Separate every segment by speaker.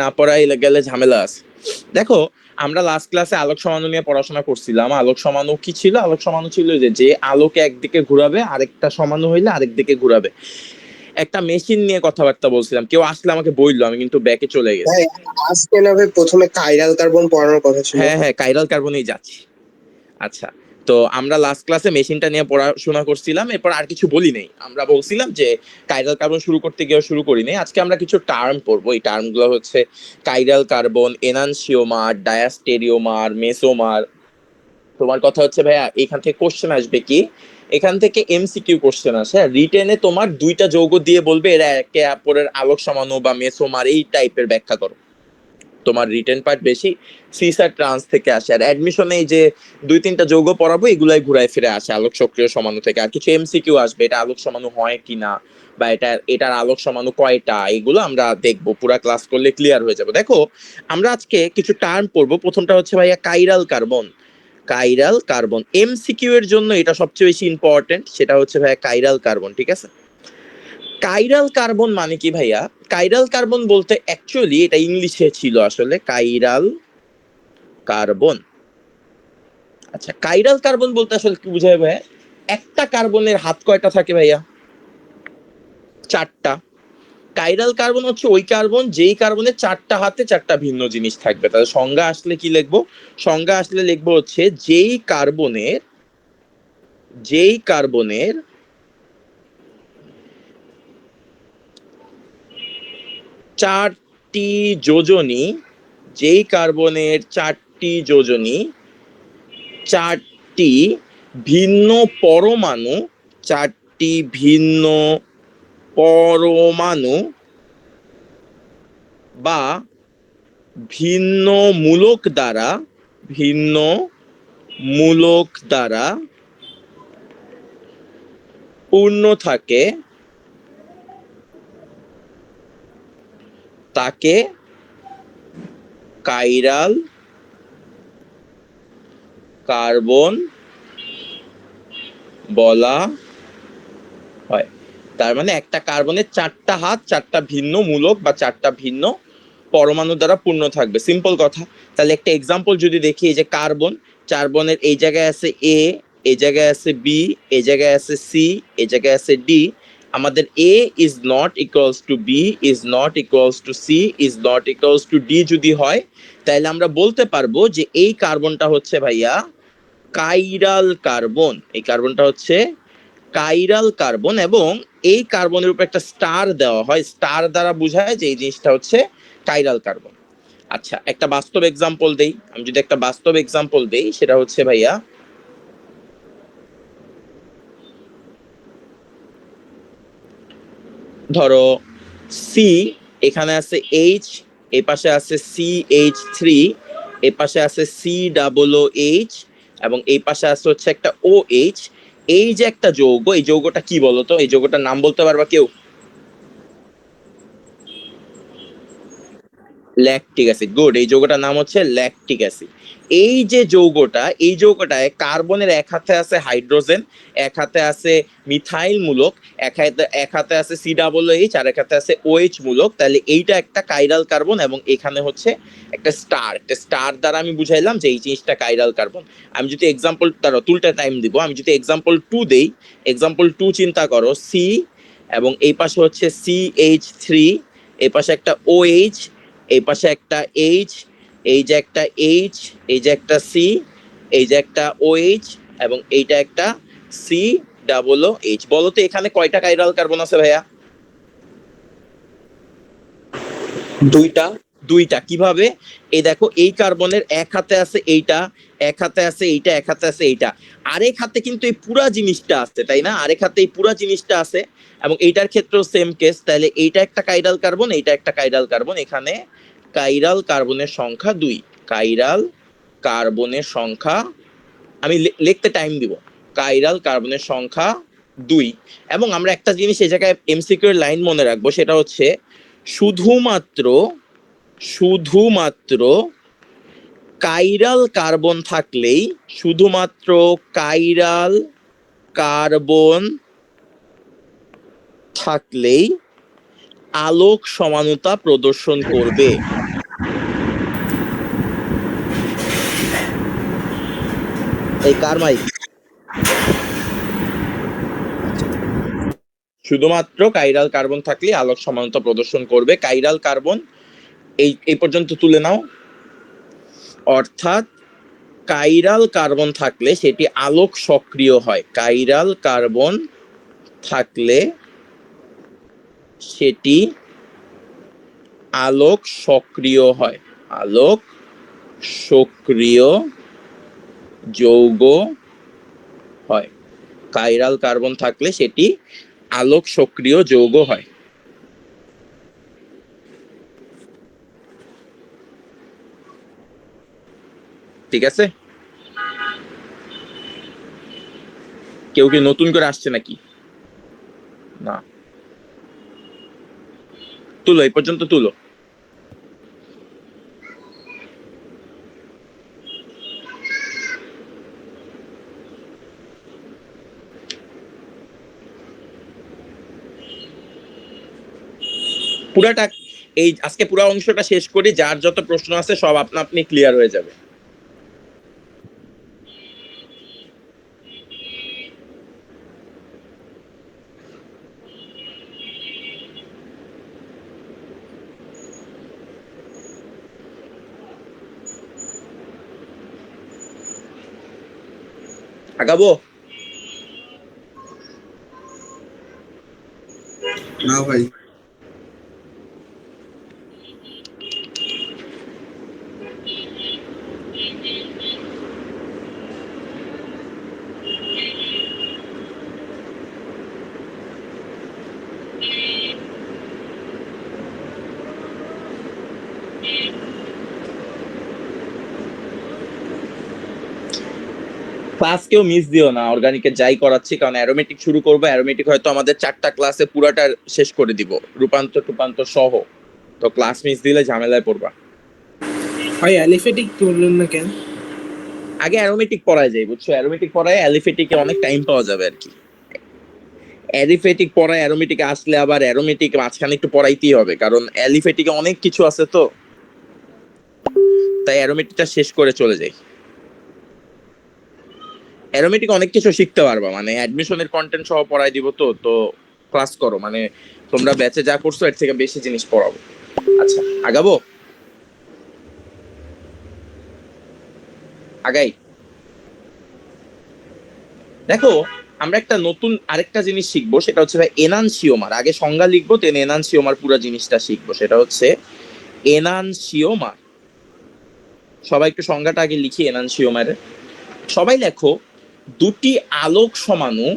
Speaker 1: না পড়াই গেলে ঝামেলা আছে। দেখো, আমরা লাস্ট ক্লাসে আলোক সমাণু নিয়ে পড়াশোনা করছিলাম। আলোক সমাণু কি ছিল? আলোক সমাণু ছিল যে আলোকে একদিকে ঘুরাবে, আরেকটা সমাণু হইলে আরেক দিকে ঘুরাবে। একটা মেশিন নিয়ে কথাবার্তা বলছিলাম, কেউ আসলে আমাকে বললো, আমি কিন্তু ব্যাকে চলে গেছি।
Speaker 2: ভাই, আজকে না ভাই প্রথমে কাইরাল কার্বন পড়ানোর কথা ছিল।
Speaker 1: হ্যাঁ হ্যাঁ, কাইরাল কার্বনেই যাচ্ছি। আচ্ছা, তো আমরা লাস্ট ক্লাসে মেশিনটা নিয়ে পড়াশোনা করছিলাম, এরপর আর কিছু বলি নাই। আমরা বলছিলাম যে কাইরাল কার্বন শুরু করতে গিয়ে শুরু করি নাই। আজকে আমরা কিছু টার্ম পড়বো। এই টার্মগুলো হচ্ছে কাইরাল কার্বন, এনানসিওমার, ডায়াস্টেরিওমার, মেসোমার। তোমার কথা হচ্ছে ভাইয়া এখান থেকে কোশ্চেন আসবে কি? এখান থেকে এমসিকিউ কোশ্চেন আসে। রিটেনে তোমার দুইটা যৌগ দিয়ে বলবে এরা একে অপরের আলোক সমাণু বা মেসোমার, এই টাইপের ব্যাখ্যা করো। তোমার রিটেন পার্ট বেশি সিসার ট্রান্স থেকে আসে, আর অ্যাডমিশনে এই যে দুই তিনটা যৌগ পড়াবো এগুলাই ঘুরায় ফিরে আসে আলোক সক্রিয় সমাণু থেকে। আর কিছু এমসিকিউ আসবে, এটা আলোক সমাণু হয় কিনা, বা এটার আলোক সমাণু কয়টা, এগুলো আমরা দেখবো। পুরা ক্লাস করলে ক্লিয়ার হয়ে যাবে। দেখো, আমরা আজকে কিছু টার্ম পড়বো। প্রথমটা হচ্ছে ভাইয়া chiral carbon. Chiral carbon MCQ এর জন্য এটা সবচেয়ে বেশি ইম্পর্টেন্ট। সেটা হচ্ছে ভাইয়া কাইরাল কার্বন, ঠিক আছে? কাইরাল কার্বন মানে কি ভাইয়া? কাইরাল কার্বন বলতে অ্যাকচুয়ালি এটা ইংলিশে ছিল আসলে কাইরাল কার্বন। আচ্ছা, কাইরাল কার্বন বলতে আসলে কি বোঝায় ভাইয়া? একটা কার্বনের হাত কয়টা থাকে ভাইয়া? চারটা। কাইরাল কার্বন হচ্ছে ওই কার্বন যেই কার্বনের চারটা হাতে চারটা ভিন্ন জিনিস থাকবে। তাহলে সংজ্ঞা আসলে কি লিখবো? সংজ্ঞা আসলে লিখবো হচ্ছে যেই কার্বনের চারটি যোজনী, যেই কার্বনের চারটি যোজনী, চারটি ভিন্ন পরমাণু, চারটি ভিন্ন পরমাণু বা ভিন্ন মূলক দ্বারা, ভিন্ন মূলক দ্বারা পূর্ণ থাকে, তাকে কাইরাল কার্বন বলা হয়। তার মানে একটা কার্বনের চারটা হাত চারটা ভিন্ন মূলক বা চারটা ভিন্ন পরমাণু দ্বারা পূর্ণ থাকবে। সিম্পল কথা। তাহলে একটা এক্সাম্পল যদি দেখি, এই যে কার্বন, কার্বনের এই জায়গায় আছে এ, এই জায়গায় আছে বি, এই জায়গায় আছে সি, এই জায়গায় আছে ডি। আমাদের A is not equals to B, is not equals to C, is not equals to D যদি হয়, তাহলে আমরা বলতে পারবো যে এই কার্বনটা হচ্ছে ভাইয়া কাইরাল কার্বন। এই কার্বনটা হচ্ছে কাইরাল কার্বন, এবং এই কার্বনের উপর একটা স্টার দেওয়া হয়। স্টার দ্বারা বোঝায় যে এই জিনিসটা হচ্ছে কাইরাল কার্বন। আচ্ছা, একটা বাস্তব এক্সাম্পল দেই। আমি যদি একটা বাস্তব এক্সাম্পল দেই, সেটা হচ্ছে ভাইয়া ধরো সি, এখানে আছে এইচ, এই পাশে আছে CH3, এই পাশে আছে COOH, এবং এই পাশে আছে হচ্ছে একটা OH। এই যে একটা যৌগ, এই যৌগটা কি বলতো? এই যৌগটার নাম বলতে পারবা কেউ? Lactic acid. গুড, এই যৌগটার নাম হচ্ছে ল্যাকটিক অ্যাসিড। এই যে যৌগটা, এই যৌগটায় কার্বনের এক হাতে আছে হাইড্রোজেন, এক হাতে আছে মিথাইল মূলক, এক হাতে আছে COOH, আর এক হাতে আছে OH মূলক। তাহলে এইটা একটা কাইরাল কার্বন, এবং এখানে হচ্ছে একটা স্টার। একটা স্টার দ্বারা আমি বুঝাইলাম যে এই জিনিসটা কাইরাল কার্বন। আমি যদি এক্সাম্পল, তারও তুলটা টাইম দিব, আমি যদি এক্সাম্পল 2 দেই, এক্সাম্পল 2 চিন্তা করো। সি, এবং এই পাশে হচ্ছে CH3, এই পাশে একটা OH, এই পাশে একটা এইচ, এই যে একটা এইচ, এই যে একটা সি, এই যে একটা ওএইচ, এবং এইটা একটা COOH। বলো তো এখানে কয়টা কাইরাল কার্বন আছে ভাইয়া?
Speaker 2: দুইটা।
Speaker 1: দুইটা। কিভাবে? এই দেখো, এই কার্বনের এক হাতে আছে এইটা, এক হাতে আছে এইটা, এক হাতে আছে এইটা, আরেক হাতে কিন্তু এই পুরা জিনিসটা আছে, তাই না? আরেক হাতে এই পুরা জিনিসটা আছে, এবং এইটার ক্ষেত্রেও সেম কেস। তাহলে এইটা একটা কাইরাল কার্বন, এইটা একটা কাইরাল কার্বন। এখানে কাইরাল কার্বনের সংখ্যা 2। কাইরাল কার্বনের সংখ্যা, আমি লিখতে টাইম দিব, কাইরাল কার্বনের সংখ্যা 2। এবং আমরা একটা জিনিস এই জায়গায় এমসিকিউ এর লাইন মনে রাখবো, সেটা হচ্ছে শুধুমাত্র শুধুমাত্র কাইরাল কার্বন থাকলেই, শুধুমাত্র কাইরাল কার্বন থাকলেই আলোক সমানুতা প্রদর্শন করবে। এই কার মাইক? শুধুমাত্র কাইরাল কার্বন থাকলে আলোক সমানতা প্রদর্শন করবে। কাইরাল কার্বন এই পর্যন্ত তুলে নাও। অর্থাৎ কাইরাল কার্বন থাকলে সেটি আলোক সক্রিয় হয়। কাইরাল কার্বন থাকলে সেটি আলোক সক্রিয় হয়। আলোক সক্রিয় যৌগ হয়। কাইরাল কার্বন থাকলে সেটি আলোক সক্রিয় যৌগ হয়। ঠিক আছে? কেউ কি নতুন করে আসছে নাকি? না, তুলো, এই পর্যন্ত তুলো। পুরাটা এই আজকে পুরো অংশটা শেষ করি, যার যত প্রশ্ন আছে সব আপনা আপনি ক্লিয়ার হয়ে যাবে। আগাবো?
Speaker 3: না ভাই।
Speaker 1: ক্লাস কেউ মিস দিও না, অর্গানিকে যাই করাচ্ছি, কারণ অ্যারোমেটিক শুরু করবো। অ্যারোমেটিক হয়তো আমাদের 4টা ক্লাসে পুরাটা শেষ করে দিব, রূপান্তর টুপান্তর সহ। তো ক্লাস মিস দিলে ঝামেলায় পড়বা।
Speaker 4: ভাই অ্যালিফেটিক করলেন না কেন?
Speaker 1: আগে অ্যারোমেটিক পড়ায় যাই, বুঝছো? অ্যারোমেটিক পড়ায় অ্যালিফেটিকে অনেক টাইম পাওয়া যাবে আর কি। অ্যারিফেটিক পড়ায় অ্যারোমেটিকে আসলে আবার অ্যারোমেটিক মাঝখানে একটু পড়াইতেই হবে, কারণ অ্যালিফেটিকে অনেক কিছু আছে তো, তাই অ্যারোমেটিকটা শেষ করে চলে যাই। অ্যারোমেটিক অনেক কিছু শিখতে পারবা, মানে অ্যাডমিশনের কন্টেন্ট সহ পড়াই দিব। তো তো ক্লাস করো, মানে তোমরা ব্যাচে যা করছো এর থেকে বেশি জিনিস পড়াবো। আচ্ছা, আগাবো? আগাই। দেখো, আমরা একটা নতুন আরেকটা জিনিস শিখবো, সেটা হচ্ছে ভাই এনানসিওমার। আগে সংজ্ঞা লিখবো, দেন এনানসিওমার পুরো জিনিসটা শিখবো। সেটা হচ্ছে এনানসিওমার। সবাই একটু সংজ্ঞাটা আগে লিখি এনানসিওমারের। সবাই লেখো, দুটি আলোক সমাণু,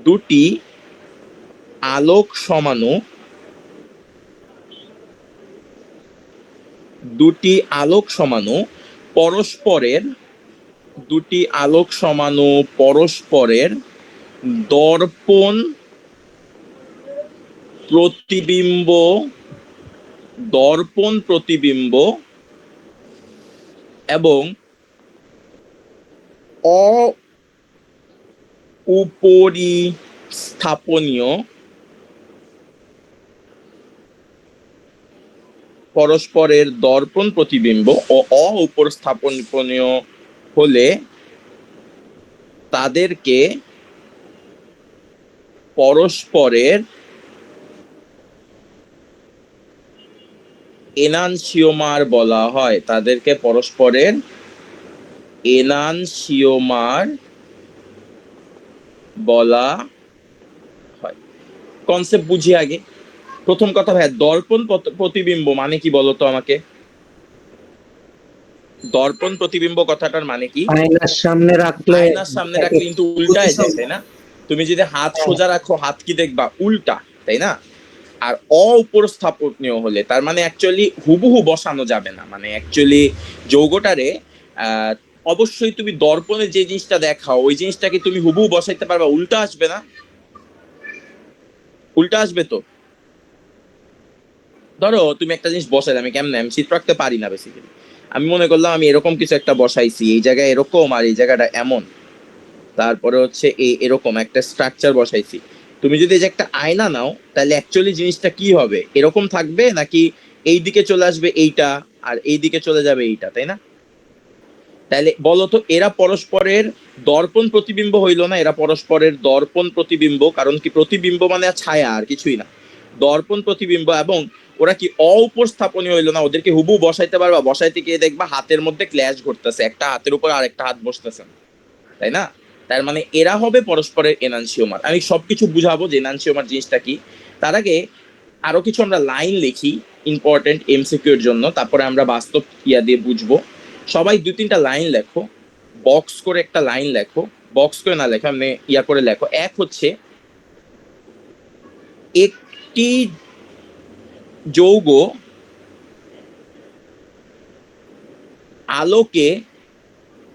Speaker 1: দুটি আলোক সমাণু, দুটি আলোক সমাণু পরস্পরের, দুটি আলোক সমাণু পরস্পরের দর্পণ প্রতিবিম্ব, দর্পণ প্রতিবিম্ব এবং উপরিস্থাপনীয়, পরস্পরের দর্পণ প্রতিবিম্ব ও উপস্থাপনীয় হলে তাদেরকে পরস্পরের এনানসিওমার বলা হয়। তাদেরকে পরস্পরের এনানসিওমার বলা হয়। কনসেপ্ট বুঝি আগে। প্রথম কথা ভাই, দর্পণ প্রতিবিম্ব মানে কি বলতো আমাকে? দর্পণ প্রতিবিম্ব কথাটার মানে কি?
Speaker 5: আয়নার সামনে রাখলে,
Speaker 1: আয়নার সামনে রাখলে কিন্তু উল্টায় যায়, তাই না? তুমি যদি হাত সোজা রাখো, হাত কি দেখবা? উল্টা, তাই না? আর উপস্থাপনীয় হলে তার মানে অ্যাকচুয়ালি হুবহু বসানো যাবে না, মানে অ্যাকচুয়ালি যৌগটারে অবশ্যই তুমি দর্পণে যে জিনিসটা দেখাও ওই জিনিসটাকে তুমি হুবহু বসাইতে পারবা, উল্টা আসবে না? উল্টা আসবে তো। ধরো তুমি একটা জিনিস বসাই, আমি কেমনে, আমি চিত্র আঁকতে পারি না বেসিক্যালি। আমি মনে করলাম আমি এরকম কিছু একটা বসাইছি, এই জায়গায় এরকম আর এই জায়গাটা এমন, তারপরে হচ্ছে এরকম একটা স্ট্রাকচার বসাইছি। তুমি যদি এই যে একটা আয়না নাও, তাহলে অ্যাকচুয়ালি জিনিসটা কি হবে? এরকম থাকবে নাকি এই দিকে চলে আসবে এইটা আর এই দিকে চলে যাবে এইটা, তাই না? তাহলে বলতো এরা পরস্পরের দর্পণ প্রতিবিম্ব হইল না? এরা পরস্পরের দর্পণ প্রতিবিম্ব, কারণ কি প্রতিবিম্ব মানে ছায়া আর কিছুই না, দর্পণ প্রতিবিম্ব। এবং ওরা কি অউপস্থাপনীয় হইলো না? ওদেরকে হুবু বসাইতে পারবা, বসাইতে গিয়ে দেখবা হাতের মধ্যে ক্ল্যাশ ঘটতেছে, একটা হাতের উপর আরেকটা হাত বসতেছে না, তাই না? তার মানে এরা হবে পরস্পরের এনানসিওমার। আমি সবকিছু বুঝাবো যে এনানসিওমার জিনিসটা কি। তার আগে আরো কিছু আমরা লাইন লিখি ইম্পর্টেন্ট এমসিকিউ এর জন্য, তারপরে আমরা বাস্তব ইয়া দিয়ে বুঝবো। সবাই 2-3টা লাইন লেখো, বক্স করে একটা লাইন লেখো, বক্স করে না লেখো, মানে ইয়া করে লেখো। এক হচ্ছে, একটি যৌগ আলোকে,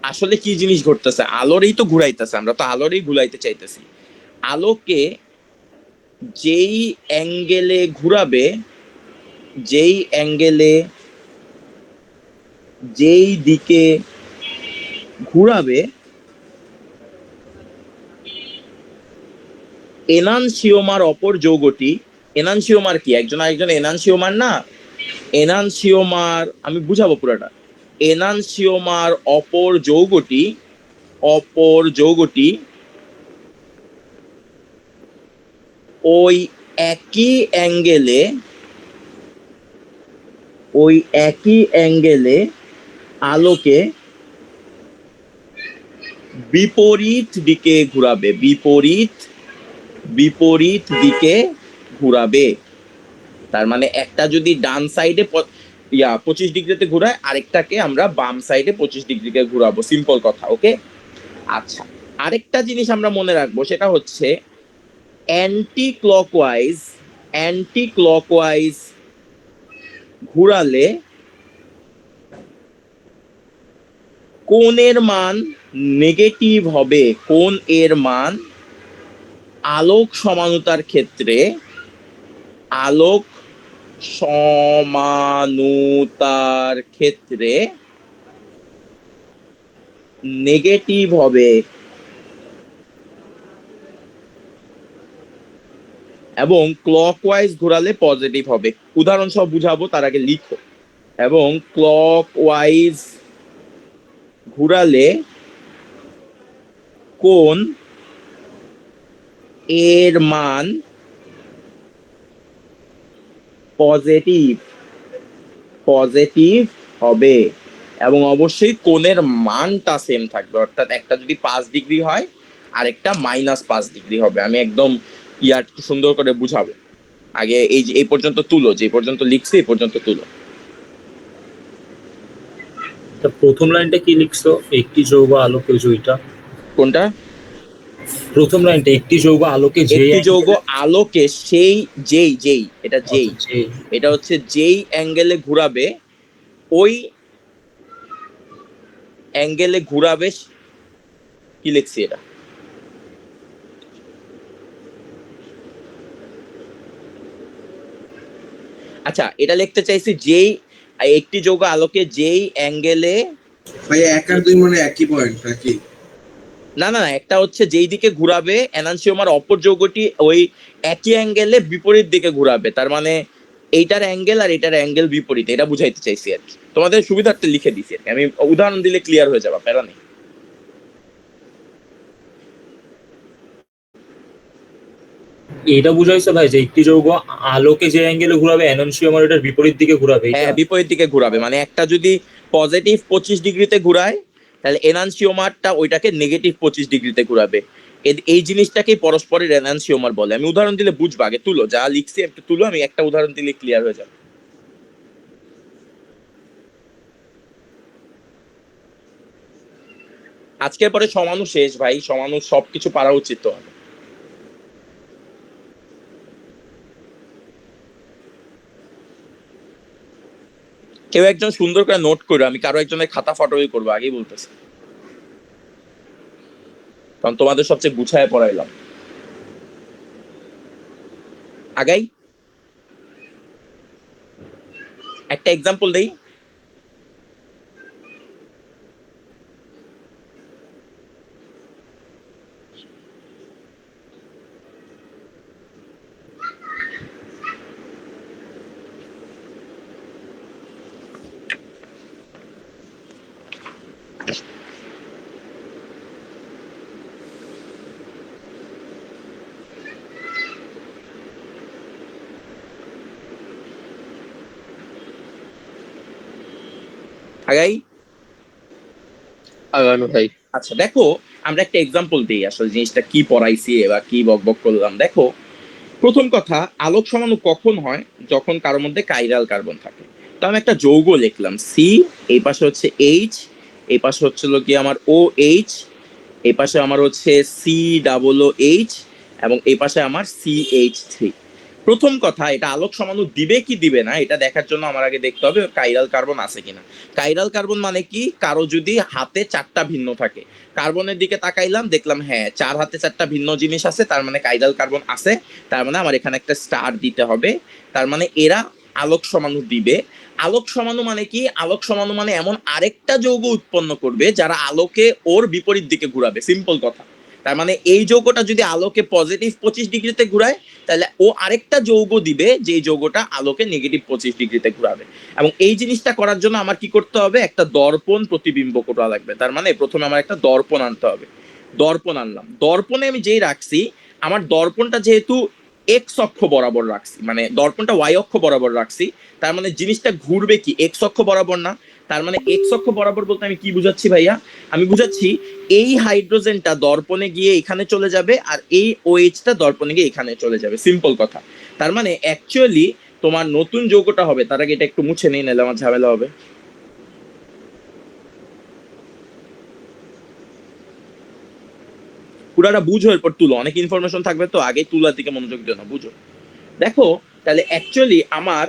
Speaker 1: আসলে কি জিনিস ঘটতেছে, আলোরই তো ঘুরাইতেছে, আমরা তো আলোরই ঘুরাইতে চাইতেছি। আলোকে যেই অ্যাঙ্গেলে ঘুরাবে, যেই অ্যাঙ্গেলে, যেই দিকে ঘুরাবে, এনানসিওমার অপর যৌগটি, এনানসিওমার কি একজন আরেকজন এনানসিওমার না? এনানসিওমার, আমি বুঝাবো পুরোটা। এনানসিওমার অপর যৌগটি, অপর যৌগটি ওই একই অ্যাঙ্গেলে, ওই একই অ্যাঙ্গেলে আলোকে বিপরীত দিকে ঘুরাবে, বিপরীত, বিপরীত দিকে ঘুরাবে। তার মানে একটা যদি ডান সাইডে 25 ডিগ্রিতে ঘুরায়, আরেকটাকে আমরা বাম সাইডে 25 ডিগ্রিতে ঘুরাবো, সিম্পল কথা। ওকে, আচ্ছা। আরেকটা জিনিস আমরা মনে রাখবো, সেটা হচ্ছে অ্যান্টি ক্লকওয়াইজ, অ্যান্টি ক্লকওয়াইজ ঘুরালে কোণের মান নেগেটিভ হবে। কোণ এর মান আলোক সমানুতার ক্ষেত্রে, আলোক সমানুতার ক্ষেত্রে নেগেটিভ হবে, এবং ক্লকওয়াইজ ঘোরালে পজিটিভ হবে। উদাহরণ সহ বুঝাবো, তার আগে লিখো। এবং ক্লকওয়াইজ ঘুরালে কোণ এর মান পজিটিভ, পজিটিভ হবে, এবং অবশ্যই কোণের মানটা সেম থাকবে। অর্থাৎ একটা যদি 5 ডিগ্রি হয়, আরেকটা -5 ডিগ্রি হবে। আমি একদম ইয়ার সুন্দর করে বুঝাবো। আগে এই পর্যন্ত তুলো, যে পর্যন্ত লিখছি এই পর্যন্ত তুলো।
Speaker 3: তা প্রথম লাইনটা কি লিখছো? একটি যৌগ আলোকে যেইটা,
Speaker 1: কোনটা?
Speaker 3: প্রথম লাইনটা একটি যৌগ আলোকে যে
Speaker 1: একটি যৌগ আলোকে সেই, যেই, যেই, এটা যেই,
Speaker 3: যে
Speaker 1: এটা হচ্ছে যেই অ্যাঙ্গেলে ঘুরাবে, ওই অ্যাঙ্গেলে ঘুরাবে। কি লিখছি এটা? আচ্ছা, এটা লিখতে চাইছি যেই একটি যৌগ আলোকে যেই অ্যাঙ্গেলে,
Speaker 5: ভাই 1 আর 2 মানে একই পয়েন্ট নাকি?
Speaker 1: না না না, একটা হচ্ছে যেই দিকে ঘুরাবে এনানসিওমার অপর যৌগটি ওই একই অ্যাঙ্গেলে বিপরীত দিকে ঘুরাবে। তার মানে এইটার অ্যাঙ্গেল আর এটার অ্যাঙ্গেল বিপরীত, এটা বুঝাইতে চাইছি আর কি। তোমাদের সুবিধার্থে লিখে দিছি আর কি, আমি উদাহরণ দিলে ক্লিয়ার হয়ে যাবে, প্যারা নেই।
Speaker 3: এটা বুঝাইছো ভাই যে একটি যৌগ আলোকে যে অ্যাঙ্গেলে ঘুরাবে এননসিওমার এটার বিপরীত দিকে ঘুরাবে, এটা?
Speaker 1: হ্যাঁ, বিপরীত দিকে ঘুরাবে। মানে একটা যদি পজিটিভ 25 ডিগ্রিতে ঘুরায়, তাহলে এনানসিওমারটা ওইটাকে নেগেটিভ 25 ডিগ্রিতে ঘুরাবে। এই জিনিসটাকেই পরস্পরের এনানসিওমার বলে। আমি উদাহরণ দিলে বুঝবা, আগে তুলো, যা লিখছি একটু তুলো, আমি একটা উদাহরণ দিলে ক্লিয়ার হয়ে যাবে। আজকের পরে সমানু শেষ ভাই, সমানু সবকিছু পারা উচিত তো। কেউ একজন সুন্দর করে নোট করো, আমি কারো একজনের খাতা ফটোই করবো, আগেই বলতেছি, কারণ তোমাদের সবচেয়ে গুছায় পড়াইলাম। আগাই একটা এক্সাম্পল দেই। আগাই।
Speaker 6: আগানো ভাই।
Speaker 1: আচ্ছা দেখো, আমরা একটা এক্সাম্পল দিই আসলে জিনিসটা কি পড়াইছি বা কি বকবক করলাম। দেখো, প্রথম কথা, আলোক সমাণু কখন হয়? যখন কারোর মধ্যে কাইরাল কার্বন থাকে। তো আমি একটা যৌগ লিখলাম সি, এই পাশে হচ্ছে এইচ, এই পাশে হচ্ছে কি আমার ও এইচ, এই পাশে আমার হচ্ছে সি ডাবল ও এইচ, এবং এই পাশে আমার CH3। প্রথম কথা, এটা আলোক সমাণু দিবে কি দিবে না এটা দেখার জন্য আমার আগে দেখতে হবে কাইরাল কার্বন আছে কিনা। কাইরাল কার্বন মানে কি? কারো যদি হাতে 4টা ভিন্ন থাকে, কার্বনের দিকে তাকাইলাম, দেখলাম হ্যাঁ 4 হাতে 4টা ভিন্ন জিনিস আছে, তার মানে কাইরাল কার্বন আছে। তার মানে আমার এখানে একটা স্টার দিতে হবে, তার মানে এরা আলোক সমাণু দিবে। আলোক সমাণু মানে কি? আলোক সমাণু মানে এমন আরেকটা যৌগ উৎপন্ন করবে যারা আলোকে ওর বিপরীত দিকে ঘুরাবে। সিম্পল কথা। তার মানে এই যৌগটা যদি আলোকে পজিটিভ 25 ডিগ্রিতে ঘুরায়, তাহলে ও আরেকটা যৌগ দিবে যে যৌগটা আলোকে নেগেটিভ 25 ডিগ্রিতে ঘুরাবে। এবং এই জিনিসটা করার জন্য আমার কি করতে হবে? একটা দর্পণ প্রতিবিম্ব করা লাগবে। তার মানে প্রথমে আমার একটা দর্পণ আনতে হবে। দর্পণ আনলাম, দর্পণে আমি যেই রাখছি, আমার দর্পণটা যেহেতু এক্স অক্ষ বরাবর রাখছি, মানে দর্পণটা ওয়াই অক্ষ বরাবর রাখছি, তার মানে জিনিসটা ঘুরবে কি এক্স অক্ষ বরাবর না। তার মানে এক্স অক্ষ বরাবর বলতে আমি কি বুঝাচ্ছি ভাইয়া? আমি বুঝাচ্ছি এই হাইড্রোজেনটা দর্পণে গিয়ে এখানে চলে যাবে, আর এই ওএইচটা দর্পণে গিয়ে এখানে চলে যাবে। সিম্পল কথা। তার মানে অ্যাকচুয়ালি তোমার নতুন যৌগটা হবে, তার আগে এটা একটু মুছে নেই, নাহলে আমার ঝামেলা হবে। পুরাটা বুঝো, এরপর তুলো। অনেক ইনফরমেশন থাকবে তো, আগে তুলার দিকে মনোযোগ দিও না, বুঝো। দেখো, তাহলে অ্যাকচুয়ালি আমার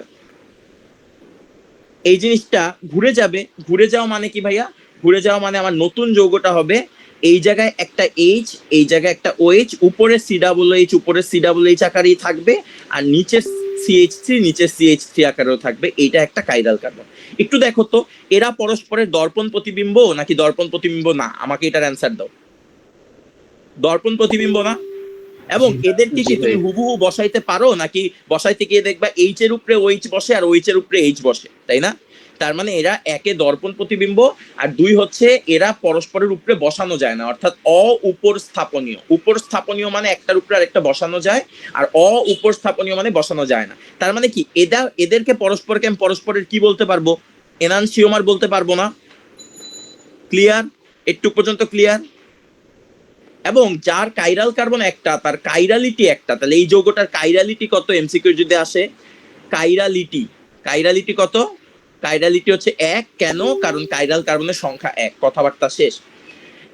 Speaker 1: এই জিনিসটা ঘুরে যাবে। ঘুরে যাওয়া মানে কি ভাইয়া? ঘুরে যাওয়া মানে আমার নতুন যৌগটা হবে এই জায়গায় একটা এইচ, এই জায়গায় একটা ওএইচ, উপরে COOH, উপরে COOH আকারেই থাকবে, আর নিচে CH3, নিচে CH3 আকারেও থাকবে। এইটা একটা কাইরাল কার্বন। একটু দেখো তো, এরা পরস্পরের দর্পণ প্রতিবিম্ব নাকি দর্পণ প্রতিবিম্ব না? আমাকে এটার অ্যান্সার দাও। দর্পণ প্রতিবিম্ব না? এবং এদেরকে কি তুমি হুবহু বসাইতে পারো, নাকি বসাইতে গিয়ে দেখবা এইচ এর উপরে ওইচ বসে আর ওইচ এর উপরে এইচ বসে, তাই না? তার মানে এরা একে দর্পণ প্রতিবিম্ব, আর দুই হচ্ছে এরা পরস্পরের উপরে বসানো যায় না, অর্থাৎ উপর স্থাপনীয়। উপর স্থাপনীয় মানে একটার উপরে আরেকটা বসানো যায়, আর উপর স্থাপনীয় মানে বসানো যায় না। তার মানে কি এদেরকে পরস্পরকে আমি পরস্পরের কি বলতে পারবো? এনানসিওমার বলতে পারবো না। ক্লিয়ার? একটু পর্যন্ত ক্লিয়ার? এবং যার কাইরাল কার্বন একটা, তার কাইরালিটি একটা, তাহলে এই যৌগটার কাইরালিটি কত? এমসিকিউ যদি আসে, কাইরালিটি, কাইরালিটি কত? কাইরালিটি হচ্ছে 1। কেন? কারণ কাইরাল কার্বনের সংখ্যা 1। কথাবার্তা শেষ।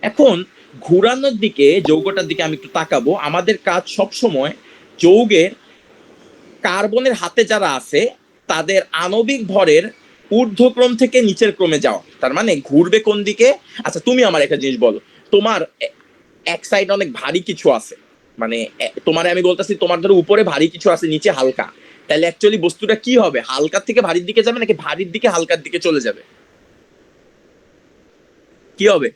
Speaker 1: এখন ঘুরানোর দিকে, যৌগটার দিকে আমি একটু তাকাবো। আমাদের কাজ সব সময় যৌগের কার্বনের হাতে যারা আছে তাদের আণবিক ভরের ঊর্ধ্বক্রম থেকে নিচের ক্রমে যাওয়া। তার মানে ঘুরবে কোন দিকে? আচ্ছা তুমি আমার একটা জিনিস বলো, তোমার এক সাইড অনেক ভারী কিছু আছে, মানে তোমারে আমি বলতেছি তোমার ধরো উপরে ভারী কিছু আছে, নিচে হালকা, তাহলে অ্যাকচুয়ালি বস্তুটা কি হবে? হালকার থেকে ভারীর দিকে যাবে নাকি ভারীর দিকে হালকার দিকে চলে যাবে? কি হবে?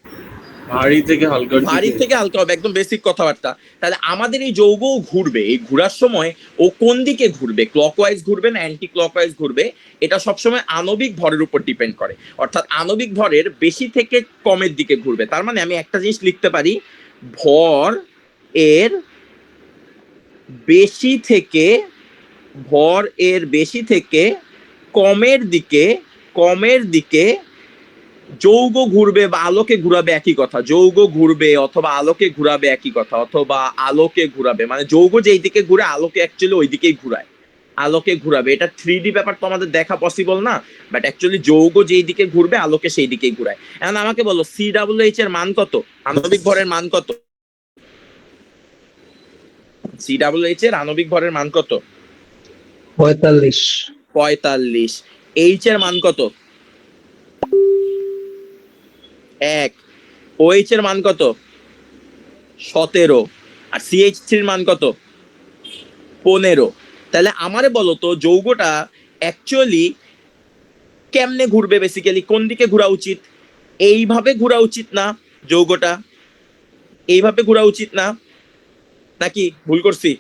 Speaker 3: ভারী থেকে হালকা।
Speaker 1: ভারী থেকে হালকা হবে, একদম বেসিক কথাবার্তা। তাহলে আমাদের এই যৌগও ঘুরবে। এই ঘোরার সময় ও কোন দিকে ঘুরবে? ক্লকওয়াইজ ঘুরবে না অ্যান্টি ক্লকওয়াইজ ঘুরবে? এটা সবসময় আণবিক ভরের উপর ডিপেন্ড করে, অর্থাৎ আণবিক ভরের বেশি থেকে কমের দিকে ঘুরবে। তার মানে আমি একটা জিনিস লিখতে পারি, ভর এর বেশি থেকে, ভর এর বেশি থেকে কমের দিকে, কমের দিকে যৌগ ঘুরবে বা আলোকে ঘুরাবে একই কথা। যৌগ ঘুরবে অথবা আলোকে ঘুরাবে একই কথা, অথবা আলোকে ঘুরাবে মানে যৌগ যেই দিকে ঘুরে আলোকে অ্যাকচুয়ালি ওই দিকেই ঘুরায়। আলোকে ঘুরাবে, এটা 3D ব্যাপার তো আমাদের দেখা পসিবল না, বাট অ্যাকচুয়ালি যৌগ যেই দিকে ঘুরবে আলোকে সেই দিকেই ঘুরায়। এখন আমাকে বলো COOH এর মান কত? আণবিক ভরের মান কত? COOH এর আণবিক ভরের মান কত?
Speaker 2: 45।
Speaker 1: 45। এইচ এর মান কত? 1। OH এর মান কত? 17। আর CH3 এর মান কত? 15। তাহলে আমারে বলো তো যৌগটা অ্যাকচুয়ালি কেমনে ঘুরবে? বেসিক্যালি কোন দিকে ঘোরা উচিত? এইভাবে ঘোরা উচিত না যৌগটা? এইভাবে ঘোরা উচিত না, নাকি ভুল করছি?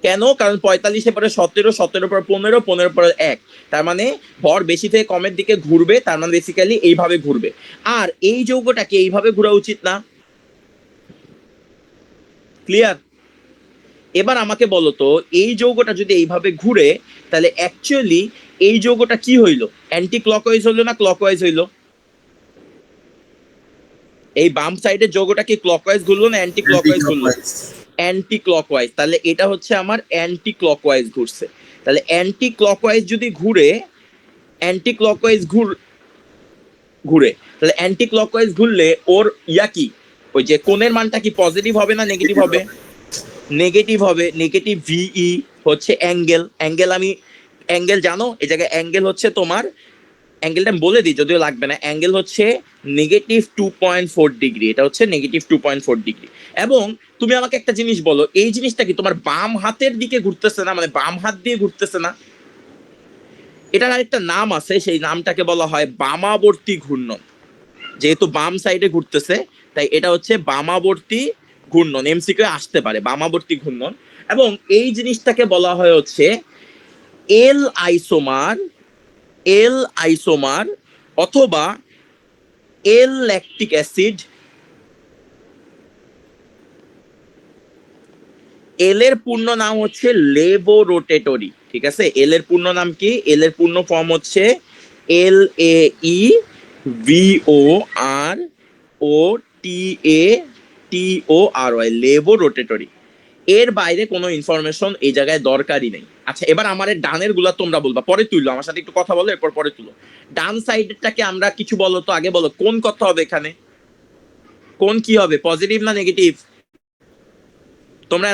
Speaker 1: কেন? কারণ 45 পরে 17, 17 পর 15, 15 পর 1, তার মানে ভর বেশি থেকে কমের দিকে ঘুরবে, তার মানে বেসিক্যালি এইভাবে ঘুরবে। আর এই যৌগটাকে এইভাবে ঘোরা উচিত না। ক্লিয়ার? এবার আমাকে বলো তো, এই যৌগটা যদি এইভাবে ঘুরে, তাহলে অ্যাকচুয়ালি এই যৌগটা কি হইলো? অ্যান্টি ক্লকওয়াইজ হইলো না ক্লকওয়াইজ হইলো? এই বাম সাইডের যৌগটা কি ক্লকওয়াইজ ঘুরলো না অ্যান্টি ক্লকওয়াইজ ঘুরলো? Anti clockwise. তাহলে এটা হচ্ছে আমার অ্যান্টি ক্লকওয়াইজ ঘুরছে। তাহলে অ্যান্টি ক্লকওয়াইজ যদি ঘুরে, অ্যান্টি ক্লকওয়াইজ ঘুরে, তাহলে অ্যান্টি ক্লকওয়াইজ ঘুরলে ওর ইয়া কি, ওই যে কোণের মানটা কি পজিটিভ হবে না নেগেটিভ হবে? নেগেটিভ হবে। নেগেটিভ ভিই হচ্ছে অ্যাঙ্গেল। অ্যাঙ্গেল জানো, এই জায়গায় অ্যাঙ্গেল হচ্ছে তোমার, অ্যাঙ্গেলটা আমি বলে দিই যদিও লাগবে না, অ্যাঙ্গেল হচ্ছে -2.4 ডিগ্রি। এটা হচ্ছে -2.4 ডিগ্রি। এবং তুমি আমাকে একটা জিনিস বলো, এই জিনিসটা কি তোমার বাম হাতের দিকে ঘুরতেছে না, মানে বাম হাত দিয়ে ঘুরতেছে না? এটার আরেকটা নাম আছে, সেই নামটাকে বলা হয় বামাবর্তী ঘূর্ণন। যেহেতু বাম সাইডে ঘুরতেছে, তাই এটা হচ্ছে বামাবর্তী ঘূর্ণন। এমসিকিউ আসতে পারে বামাবর্তী ঘূর্ণন। এবং এই জিনিসটাকে বলা হয় হচ্ছে এল আইসোমার অথবা এল ল্যাকটিক অ্যাসিড। এল এর পূর্ণ নাম হচ্ছে লেবোরোটেটরি। ঠিক আছে, এল এর পূর্ণ নাম কি? এল এর পূর্ণ ফর্ম হচ্ছে LAEVOROTATORY, লেবোরোটেটরি। এর বাইরে কোনো ইনফরমেশন এই জায়গায় দরকারই নেই। আচ্ছা, এবার আমার ডানের গুলা তোমরা বলবা, পরে তুললো আমার সাথে একটু কথা বলো, এরপর পরে তুলো। ডান সাইডটাকে আমরা কিছু বলো তো, আগে বলো কোন কথা হবে এখানে? কোন কি হবে, পজিটিভ না নেগেটিভ? তোমরা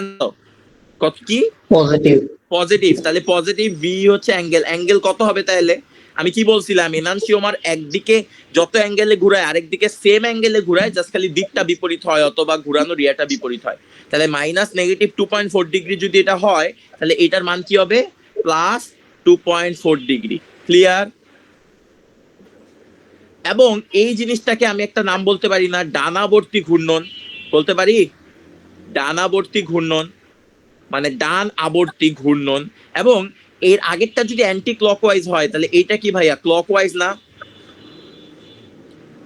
Speaker 1: কত কি?
Speaker 6: পজিটিভ।
Speaker 1: পজিটিভ। তাহলে পজিটিভ ভি হচ্ছে অ্যাঙ্গেল। অ্যাঙ্গেল কত হবে তাহলে? আমি কি বলছিলাম, এনানসিওমার একদিকে যত অ্যাঙ্গেলে ঘুরায় আরেকদিকে সেম অ্যাঙ্গেলে ঘুরায়, জাস্ট খালি দিকটা বিপরীত হয় অথবা ঘুরানোর ইয়েটা বিপরীত হয়। তাহলে -2.4 ডিগ্রি যদি এটা হয়, তাহলে এটার মান কি হবে? +2.4 ডিগ্রি। ক্লিয়ার? এবং এই জিনিসটাকে আমি একটা নাম বলতে পারি না, ডানাবর্তী ঘূর্ণন বলতে পারি? ডানাবর্তী ঘূর্ণন মানে ডান আবর্তী ঘূর্ণন। এবং এর আগেরটা যদি অ্যান্টি ক্লকওয়াইজ হয়, তাহলে এইটা কি ভাইয়া, ক্লকওয়াইজ না?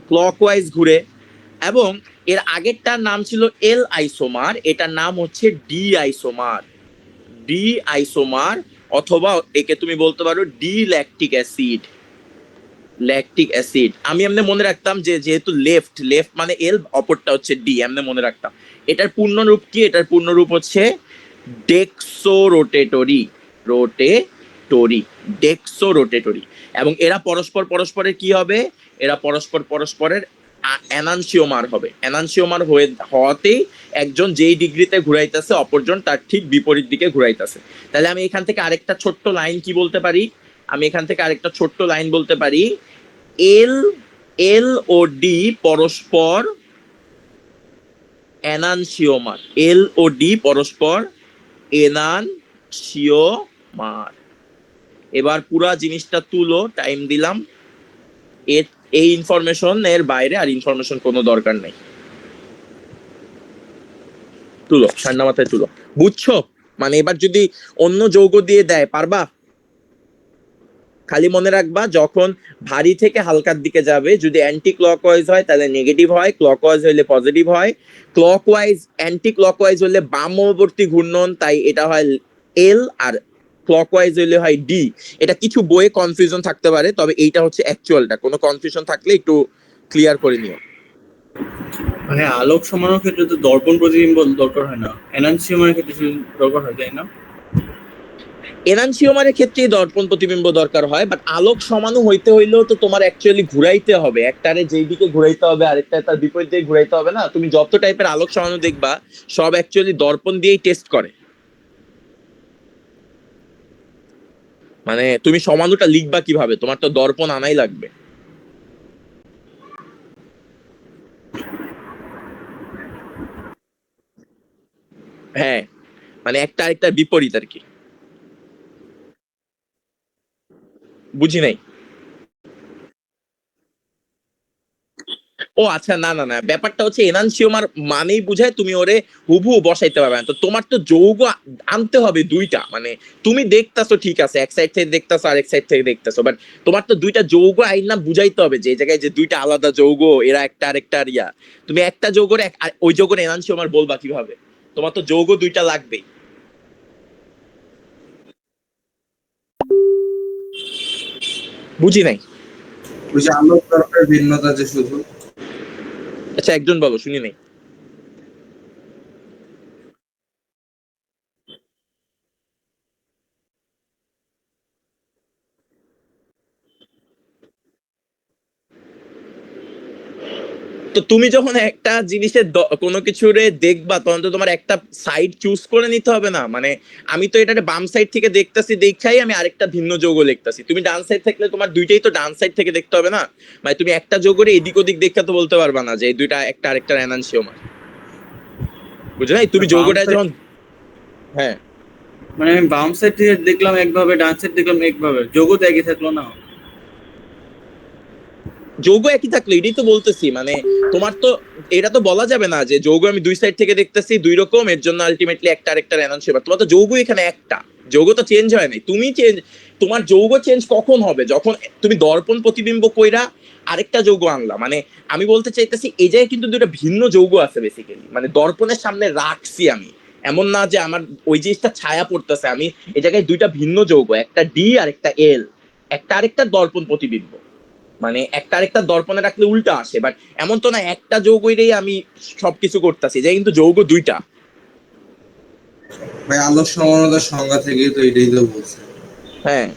Speaker 1: ক্লকওয়াইজ ঘুরে। এবং এর আগেরটার নাম ছিল এল আইসোমার, এটার নাম হচ্ছে ডি আইসোমার অথবা একে তুমি বলতে পারো ডি ল্যাকটিক অ্যাসিড। আমি এমনি মনে রাখতাম যে যেহেতু লেফট মানে এল, অপরটা হচ্ছে ডি, এমনি মনে রাখতাম। এটার পূর্ণরূপ কি? এটার পূর্ণরূপ হচ্ছে ডেক্সোরোটেটরি। এবং এরা পরস্পরের কি হবে? এরা পরস্পরের এনানসিওমার হবে। এনানসিওমার হওয়াতেই একজন যেই ডিগ্রিতে ঘুরাইতেছে অপরজন তার ঠিক বিপরীত দিকে ঘুরাইতেছে। তাহলে আমি এখান থেকে আরেকটা ছোট্ট লাইন কি বলতে পারি? এল ও ডি পরস্পর এনানসিওমার। এবার পুরা জিনিসটা তুলো, টাইম দিলাম। এই ইনফরমেশন এর বাইরে আর ইনফরমেশন কোনো দরকার নেই। তুলো, ঠান্ডা মাথায় তুলো। বুঝছো? মানে এবার যদি অন্য যৌগ দিয়ে দেয়, পারবা? খালি মনে রাখবা, যখন ভারী থেকে হালকার দিকে যাবে, যদি অ্যান্টি ক্লকওয়াইজ হয় তাহলে নেগেটিভ হয়, ক্লকওয়াইজ হলে পজিটিভ হয়। অ্যান্টি ক্লকওয়াইজ হলে বামবর্তী ঘূর্ণন, তাই এটা হয় এল, আর ক্লকওয়াইজ হলে হয় ডি। এটা কিছু বইয়ে কনফিউশন থাকতে পারে, তবে এইটা হচ্ছে অ্যাকচুয়ালটা। কোনো কনফিউশন থাকলে একটু ক্লিয়ার করে নিও।
Speaker 7: মানে আলোক সমানোর ক্ষেত্রে তো দর্পণ প্রতিবিম্ব দরকার হয় না, এনানসিওমারের ক্ষেত্রে শুধু দরকার হয়, তাই না?
Speaker 1: এনানসিওমারের ক্ষেত্রে দর্পণ প্রতিবিম্ব দরকার হয়, বাট আলোক সমাণু হইতে হইলেও তো তোমার অ্যাকচুয়ালি ঘুরাইতে হবে, একটারে যেই দিকে ঘুরাইতে হবে আরেকটা তার বিপরীত দিকে ঘুরাইতে হবে না? তুমি যত টাইপের আলোক সমাণু দেখবা সব অ্যাকচুয়ালি দর্পণ দিয়েই টেস্ট করে। মানে তুমি সমাণুটা লিখবা কিভাবে? তোমার তো দর্পণ আনাই লাগবে। হ্যাঁ, মানে একটা আরেকটার বিপরীত আর কি। বুঝি নাই। ও আচ্ছা, না, ব্যাপারটা হচ্ছে এনানসিওমার মানেই বুঝায় তুমি ওরে হুবহু বসাইতে পারবে না। তো তোমার তো যৌগ আনতে হবে দুইটা। মানে তুমি দেখতাছো ঠিক আছে, এক সাইড থেকে দেখতাছো আর এক সাইড থেকে দেখতাছো, বাট তোমার তো দুইটা যৌগ আইন বুঝাইতে হবে যে এই জায়গায় যে দুইটা আলাদা যৌগ, এরা একটা আরেকটা ইয়া। তুমি একটা যৌগের ওই যৌগের এনানসিওমার বলবা কিভাবে? তোমার তো যৌগ দুইটা লাগবেই। বুঝি নাই।
Speaker 5: ওই যে আলোক তরঙ্গের ভিন্নতা যে শুধু।
Speaker 1: আচ্ছা একজন বলো, শুনি নাই। তো তুমি যখন একটা জিনিসের কোনো কিছুরে দেখবা, তখন তো তোমার একটা সাইড চুজ করে নিতে হবে না? মানে আমি তো এটাকে বাম সাইড থেকে দেখতাছি, দেখাই আমি আরেকটা ভিন্ন যৌগ লিখতাছি। তুমি ডান সাইড থাকলে তোমার দুইটাই তো ডান সাইড থেকে দেখতে হবে না? মানে তুমি একটা যৌগরে এদিক ওদিক দেখে তো বলতে পারবা না যে এই দুইটা একটা আরেকটার এনানসিওমার। বুঝলে নাই? তুমি যৌগটা যখন, হ্যাঁ
Speaker 7: মানে আমি বাম সাইড থেকে দেখলাম একভাবে, ডান সাইড দেখলাম একভাবে, যোগও তো একই থাকলো না।
Speaker 1: যৌগ একই থাকলো, এটাই তো বলতেছি। মানে তোমার তো এটা তো বলা যাবে না যে যৌগ আমি দুই সাইড থেকে দেখতেছি দুই রকম, এর জন্য আলটিমেটলি একটা আরেকটার এনানসিওমার। তোমার তো যৌগ এখানে একটা, যৌগ তো চেঞ্জ হয় নাই। তুমি চেঞ্জ, তোমার যৌগ চেঞ্জ কখন হবে? যখন তুমি দর্পণ প্রতিবিম্ব কইরা আরেকটা যৌগ আনলা। মানে আমি বলতে চাইতেছি এই জায়গায় কিন্তু দুটো ভিন্ন যৌগ আছে বেসিক্যালি। মানে দর্পণের সামনে রাখছি আমি, এমন না যে আমার ওই জিনিসটা ছায়া পড়তেছে। আমি এই জায়গায় দুইটা ভিন্ন যৌগ, একটা ডি আর একটা এল, একটা আরেকটা দর্পণ প্রতিবিম্ব। মানে একটা আরেকটা দর্পণে রাখলে উল্টা আসে, বাট এমন তো না একটা যৌগেরই আমি সবকিছু করতেছি, যে কিন্তু যৌগ দুইটা।
Speaker 5: ভাই আলোক সমানতার সংজ্ঞা থেকেই তো এটাই তো বলছে।
Speaker 1: হ্যাঁ,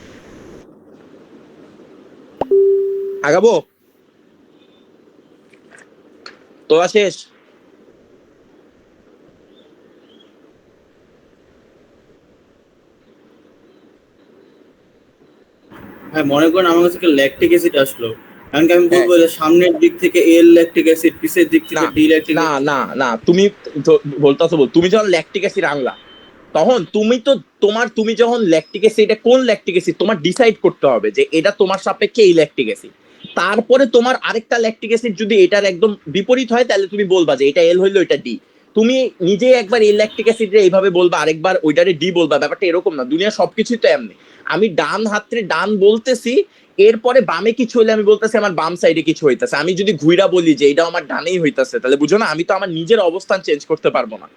Speaker 1: আগাবো? তোলা শেষ?
Speaker 7: হ্যাঁ, মনে করেন আমার কাছে ল্যাকটিক অ্যাসিড আসলো, এমনকি আমি
Speaker 1: হ্যাঁ।
Speaker 7: বলবো যে সামনের দিক থেকে এল ল্যাকটিক অ্যাসিড, পিছের দিক থেকে
Speaker 1: না
Speaker 7: ডি ল্যাকটিক
Speaker 1: না না না, তুমি বলতেছো তুমি যখন ল্যাকটিক অ্যাসিড আনলা, তখন তুমি তো তুমি যখন ল্যাকটিক অ্যাসিড, এটা কোন ল্যাকটিক অ্যাসিড তোমার ডিসাইড করতে হবে যে এটা তোমার সাপেক্ষে এই ল্যাকটিক অ্যাসিড। তারপরে তোমার আরেকটা ল্যাকটিক অ্যাসিড যদি এটার একদম বিপরীত হয়, তাহলে তুমি বলবা যে এটা এল হইলো এটা ডি। তুমি নিজে একবার এই ল্যাকটিক অ্যাসিড এইভাবে বলবা, আরেকবার ওইটারে ডি বলবা। ব্যাপারটা এরকম না, দুনিয়া সবকিছুই তো এমনি। আমি ডান হাতে ডান বলতেছি, এরপরে বামে কিছু হইলে আমি বলতেছি আমার বাম সাইডে কিছু হইতাছে। আমি যদি ঘুইরা বলি যে এটা আমার ডানেই হইতাছে, তাহলে বুঝো না আমি তো আমার নিজের অবস্থান চেঞ্জ করতে পারবো না।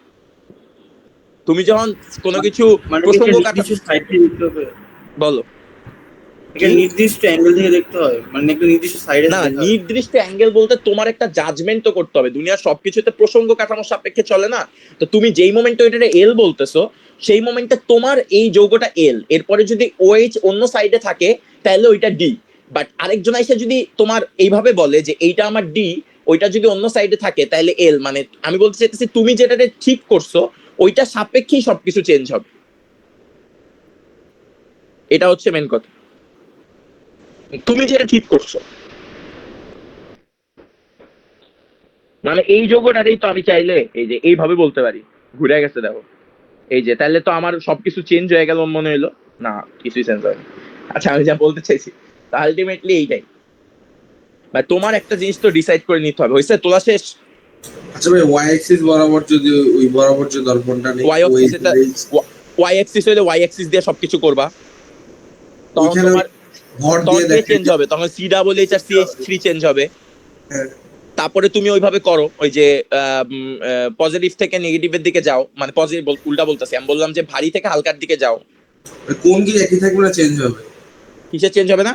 Speaker 1: তুমি যখন কোনো কিছু
Speaker 7: মানে
Speaker 1: প্রসঙ্গ
Speaker 7: নির্দিষ্ট সাইড থেকে দেখতে হবে,
Speaker 1: বলো
Speaker 7: একটা নির্দিষ্ট অ্যাঙ্গেল থেকে দেখতে হয়, মানে একটা নির্দিষ্ট সাইডে
Speaker 1: না, নির্দিষ্ট অ্যাঙ্গেল বলতে তোমার একটা জাজমেন্ট তো করতে হবে। দুনিয়ার সবকিছুতে প্রসঙ্গ কাঠামো সাপেক্ষে চলে না? তো তুমি যেই মোমেন্টে ওইটারে এল বলতেছো, সেই মোমেন্টে তোমার এই যৌগটা এল, এরপরে যদি ওএইচ অন্য সাইডে থাকে তাহলে ওইটা ডি। বাট আরেকজন এসে যদি তোমার এইভাবে বলে যে এইটা আমার ডি, ওইটা যদি অন্য সাইডে থাকে তাহলে এল। মানে আমি বলতে চাইতেছি তুমি যেটাতে ঠিক করছো ওইটা সাপেক্ষেই সবকিছু চেঞ্জ হবে। এটা হচ্ছে মেন কথা, তুমি যেটা ঠিক করছো। মানে এই যোগ্যটাতেই তো আমি চাইলে এই যে এইভাবে বলতে পারি, ঘুরে গেছে দেখো এই যে, তাহলে তো আমার সবকিছু চেঞ্জ হয়ে গেল মনে হইলো না, কিছুই চেঞ্জ হয়নি। আচ্ছা আমি যা বলতে চাইছি আলটিমেটলি এইটাই। বা তোমার একটা জিনিস তো ডিসাইড করে নিতে হবে। হয়েছে? তোলা শেষ?
Speaker 5: আচ্ছা ভাই, ওয়াই অ্যাক্সিস বরাবর যদি ওই বরাবর যে দর্পণটা নেই,
Speaker 1: ওয়াই অ্যাক্সিস, এটা ওয়াই অ্যাক্সিস হইলে ওয়াই অ্যাক্সিস দিয়ে সবকিছু করবা, তখন
Speaker 5: ওইখানে
Speaker 1: তোমার
Speaker 5: ভর
Speaker 1: তখন
Speaker 5: দিয়ে
Speaker 1: চেঞ্জ হবে, তখন C double H R CH3 change হবে।
Speaker 5: হ্যাঁ।
Speaker 1: তারপরে তুমি ওইভাবে করো, ওই যে পজিটিভ থেকে নেগেটিভের দিকে যাও। মানে পজিটিভ উল্টা বলতেছি, আমি বললাম যে ভারী থেকে হালকার দিকে যাও।
Speaker 5: কোন কি একই থাকবে না চেঞ্জ হবে?
Speaker 1: কিসে চেঞ্জ হবে না?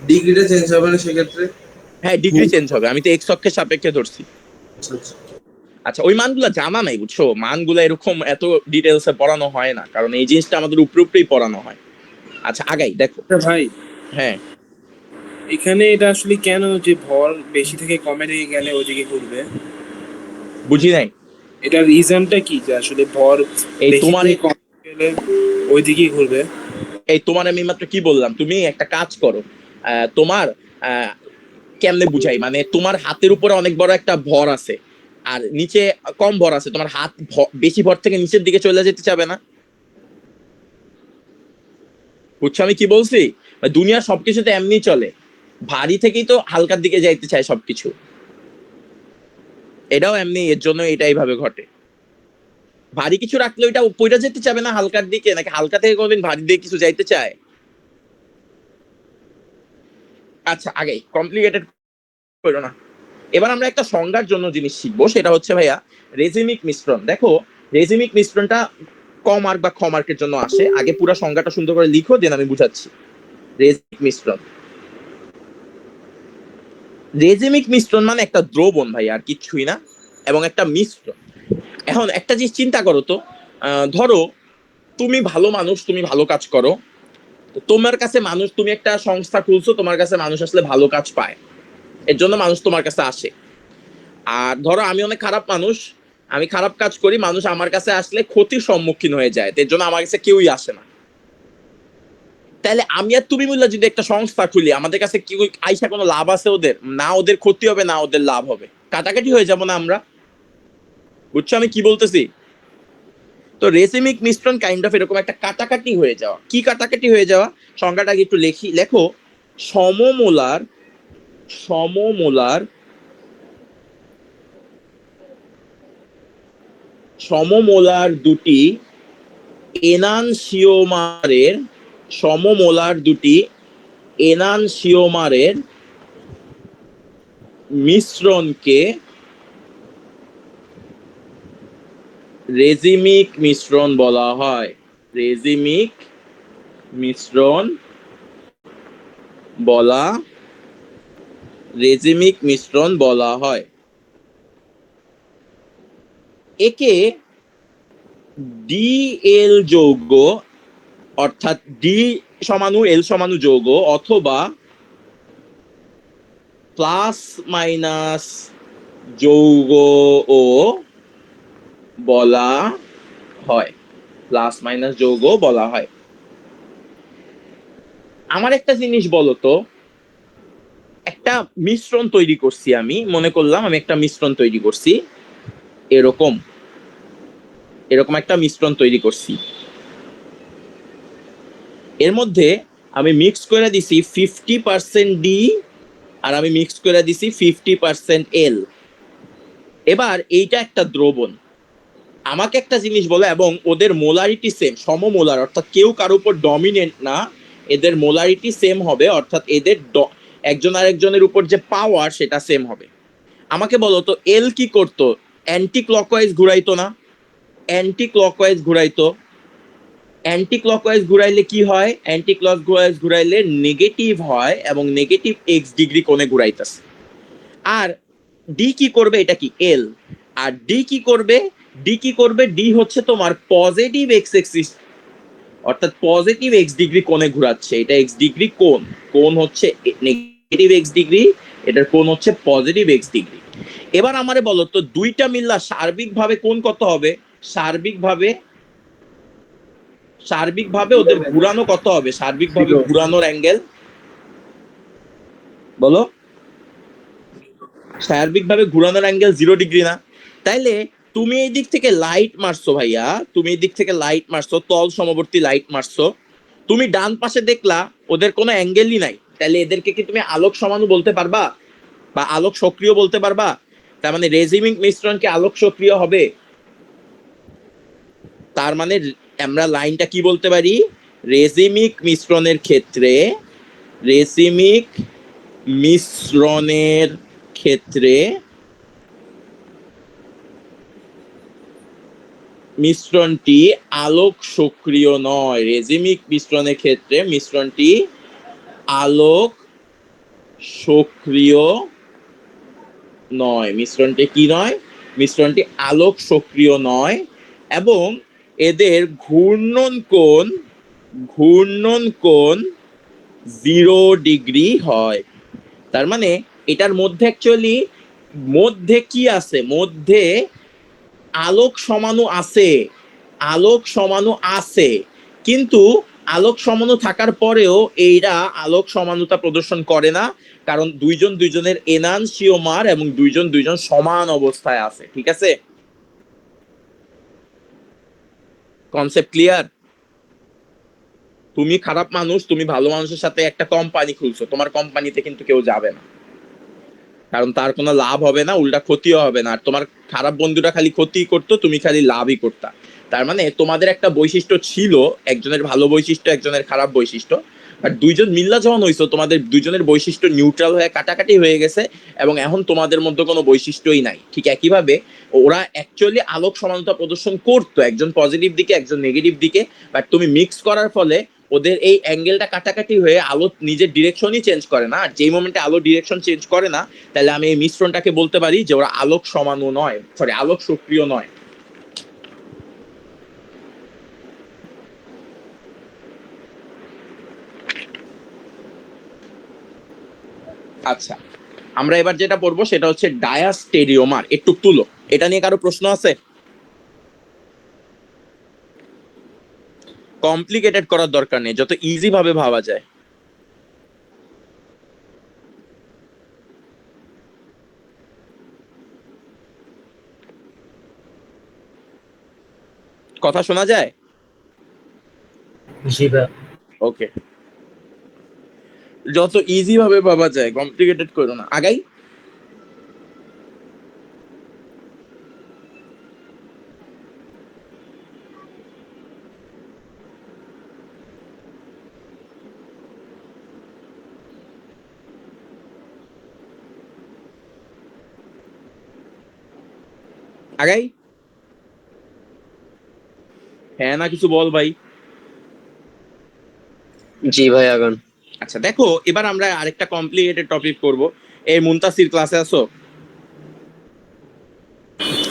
Speaker 5: ডিগ্রিটা চেঞ্জ হবে না সেক্ষেত্রে?
Speaker 1: হ্যাঁ, ডিগ্রি চেঞ্জ হবে। আমি তো এক্স অক্ষের সাপেক্ষে ধরছি।
Speaker 5: আচ্ছা আচ্ছা।
Speaker 1: আচ্ছা, ওই মানগুলো জানা নাই বুঝছো, মানগুলো এরকম এত ডিটেলসে পড়ানো হয় না, কারণ এই জিনিসটা আমাদের উপরে উপরেই পড়ানো হয়। আচ্ছা আগাই দেখো।
Speaker 4: ভাই
Speaker 1: হ্যাঁ,
Speaker 4: এখানে এটা আসলে কেন যে ভর বেশি থেকে কমে থেকে গেলে ওইদিকে ঘুরবে?
Speaker 1: বুঝি নাই।
Speaker 4: এটার রিজনটা কি যে আসলে ভর
Speaker 1: এই
Speaker 4: বেশি
Speaker 1: তোমার
Speaker 4: থেকে কমে গেলে ওইদিকেই ঘুরবে?
Speaker 1: এই তোমার আমি মাত্র কি বললাম, তুমি একটা কাজ করো। তোমার কেমনে বুঝাই, মানে তোমার হাতের উপরে অনেক বড় একটা ভর আছে আর নিচে কম ভর আছে, তোমার হাত বেশি ভর থেকে নিচের দিকে চলে যেতে চাবে না? বুঝছো আমি কি বলছি? দুনিয়ার সবকিছুতে এমনি চলে, ভারী থেকেই তো হালকার দিকে যাইতে চায় সবকিছু। এটাও এমনি, এর জন্য এটাই ভাবে ঘটে। ভারী কিছু রাখলে ওইটা পইরা যেতে চাবে না হালকার দিকে, নাকি হালকা থেকে কোনদিন ভারী দিকে কিছু যাইতে চায়? আচ্ছা আগে কমপ্লিকেটেড করো না। এবার আমরা একটা সংজ্ঞার জন্য জিনিস শিখবো, সেটা হচ্ছে ভাইয়া রেজিমিক মিশ্রণ। দেখো রেজিমিক মিশ্রণটা ক মার্ক বা খ মার্কের জন্য আসে। আগে পুরো সংজ্ঞাটা সুন্দর করে লিখো, দেন আমি বুঝাচ্ছি। রেজিমিক মিশ্রণ রেজিমিক মিশ্রণ মানে একটা দ্রবণ ভাই, আর কিচ্ছুই না, এবং একটা মিশ্রণ। এখন একটা জিনিস চিন্তা করো তো, ধরো তুমি ভালো মানুষ, তুমি ভালো কাজ করো, তো তোমার কাছে মানুষ, তুমি একটা সংস্থা খুলছো, তোমার কাছে মানুষ আসলে ভালো কাজ পায়, এর জন্য মানুষ তোমার কাছে আসে। আর ধরো আমি অনেক খারাপ মানুষ, আমি খারাপ কাজ করি, মানুষ আমার কাছে আসলে ক্ষতির সম্মুখীন হয়ে যায়, এর জন্য আমার কাছে কেউই আসে না। তাহলে আমি আর তুমি মিলে যদি একটা সংস্থা খুলি, আমাদের কাছে কি আইসা কোনো লাভ আছে ওদের? না ওদের ক্ষতি হবে, না ওদের লাভ হবে, কাটাকাটি হয়ে যাবো না আমরা? বুঝছো আমি কি বলতেছি? তো রেসিমিক মিশ্রণ কাইন্ড অফ এরকম একটা কাটাকাটি হয়ে যাওয়া। কি কাটাকাটি হয়ে যাওয়া? সংজ্ঞাটা একটু লেখো। সমমোলার সমমোলার সমমোলার দুটি এনানসিওমারের সমমোলার দুটি এনানসিওমারের মিশ্রণকে রেজিমিক মিশ্রণ বলা হয়। রেজিমিক মিশ্রণ রেজিমিক মিশ্রণ বলা হয়। একে ডিএল যৌগ, অর্থাৎ ডি সমাণু এল সমাণু যৌগ, অথবা প্লাস মাইনাস যৌগ ও বলা হয়। প্লাস মাইনাস যৌগ বলা হয়। আমার একটা জিনিস বলো তো, একটা মিশ্রণ তৈরি করছি আমি, মনে করলাম আমি একটা মিশ্রণ তৈরি করছি, এরকম একটা মিশ্রণ তৈরি করছি। এর মধ্যে আমি মিক্স করে দিছি 50% ডি, আর আমি মিক্স করে দিছি 50% এল। এবার এইটা একটা দ্রবণ। আমাকে একটা জিনিস বলো, এবং ওদের মোলারিটি সেম, সমমোলার, অর্থাৎ কেউ কারোর উপর ডমিনেন্ট না, এদের মোলারিটি সেম হবে, অর্থাৎ এদের একজন আরেকজনের উপর যে পাওয়ার সেটা সেম হবে। আমাকে বলো তো এল কি করতো? অ্যান্টি ক্লকওয়াইজ ঘুরাইতো না? অ্যান্টি ক্লকওয়াইজ ঘুরাইতো। অ্যান্টি ক্লকওয়াইজ ঘুরাইলে কি হয়? অ্যান্টি ক্লকওয়াইজ ঘুরাইলে নেগেটিভ হয়, এবং নেগেটিভ এক্স ডিগ্রি কোণে ঘুরাইতেছে। আর ডি কি করবে? এটা কি এল। আর ডি কি করবে? ডি হচ্ছে তোমার পজিটিভ এক্স এক্সিস, অর্থাৎ পজিটিভ এক্স ডিগ্রি কোণে ঘুরাচ্ছে। এটা এক্স ডিগ্রি কোণ হচ্ছে নেগেটিভ এক্স ডিগ্রি, এটার কোণ হচ্ছে পজিটিভ এক্স ডিগ্রি। এবার আমারে বলো তো দুইটা মিললা সার্বিকভাবে কোণ কত হবে? সার্বিকভাবে ওদের ঘুরানো কত হবে? সার্বিকভাবে ঘুরানোর অ্যাঙ্গেল বলো। সার্বিকভাবে ঘুরানোর অ্যাঙ্গেল 0 ডিগ্রি না? তাইলে তুমি এই দিক থেকে লাইট মারছো ভাইয়া, তুমি এই দিক থেকে লাইট মারছো, তল সমবর্তী লাইট মারছো, তুমি ডান পাশে দেখলা ওদের কোনো অ্যাঙ্গেলই নাই, তাহলে এদেরকে কি তুমি আলোক সমাণু বলতে পারবা, বা আলোক সক্রিয় বলতে পারবা? তার মানে রেজিমিক মিশ্রণ কি আলোক সক্রিয় হবে? তার মানে আমরা লাইনটা কি বলতে পারি? রেজিমিক মিশ্রণের ক্ষেত্রে মিশ্রণটি আলোক সক্রিয় নয়। রেজিমিক মিশ্রণের ক্ষেত্রে মিশ্রণটি আলোক সক্রিয় নয়। মিশ্রণটি কি নয়? মিশ্রণটি আলোক সক্রিয় নয়, এবং এদের ঘূর্ণন কোণ 0 ডিগ্রি হয়। তার মানে এটার মধ্যে অ্যাকচুয়ালি মধ্যে কি আছে? মধ্যে আলোক সমাণু আছে, কিন্তু আলোক সমাণু থাকার পরেও এইরা আলোক সমানুতা প্রদর্শন করে না, কারণ দুইজনের এনানসিওমার এবং দুইজন সমান অবস্থায় আছে। ঠিক আছে, কনসেপ্ট ক্লিয়ার? তুমি খারাপ মানুষ, তুমি ভালো মানুষের সাথে একটা কোম্পানি খুলছো, তোমার কোম্পানিতে কিন্তু কেউ যাবে না, কারণ তার কোনো লাভ হবে না, উল্টা ক্ষতিও হবে না। আর তোমার খারাপ বন্ধুরা খালি ক্ষতি করতো, তুমি খালি লাভই করতা। তার মানে তোমাদের একটা বৈশিষ্ট্য ছিল, একজনের ভালো বৈশিষ্ট্য, একজনের খারাপ বৈশিষ্ট্য, আর দুইজন মিল্লা যখন হইছো, তোমাদের দুইজনের বৈশিষ্ট্য নিউট্রাল হয়ে কাটাকাটি হয়ে গেছে, এবং এখন তোমাদের মধ্যে কোনো বৈশিষ্ট্যই নাই। ঠিক একইভাবে ওরা অ্যাকচুয়ালি আলোক সমানতা প্রদর্শন করতো, একজন পজিটিভ দিকে, একজন নেগেটিভ দিকে, বাট তুমি মিক্স করার ফলে ওদের এই অ্যাঙ্গেলটা কাটাকাটি হয়ে আলো নিজের ডিরেকশনই চেঞ্জ করে না। আর যেই মোমেন্টে আলো ডিরেকশন চেঞ্জ করে না, তাহলে আমি এই মিশ্রণটাকে বলতে পারি যে ওরা আলোক সমাণু নয়, সরি আলোক সক্রিয় নয়। আচ্ছা, আমরা এবার যেটা পড়বো সেটা হচ্ছে ডায়াস্টেরিওমার। একটু তুলো, এটা নিয়ে কারো প্রশ্ন আছে? কমপ্লিকেটেড করার দরকার নেই, যত ইজি ভাবে ভাবা যায়। কথা শোনা যায়?
Speaker 3: জি ভাই।
Speaker 1: ওকে, যত ইজি ভাবে ভাবা যায়, কমপ্লিকেটেড করো না। আগাই। আগাই। হ্যাঁ না কিছু বল ভাই।
Speaker 2: জি ভাই, আগান।
Speaker 1: আচ্ছা দেখো, এবার আমরা আরেকটা কমপ্লিকেটেড টপিক করব। এই মুনতাসির ক্লাসে আছো?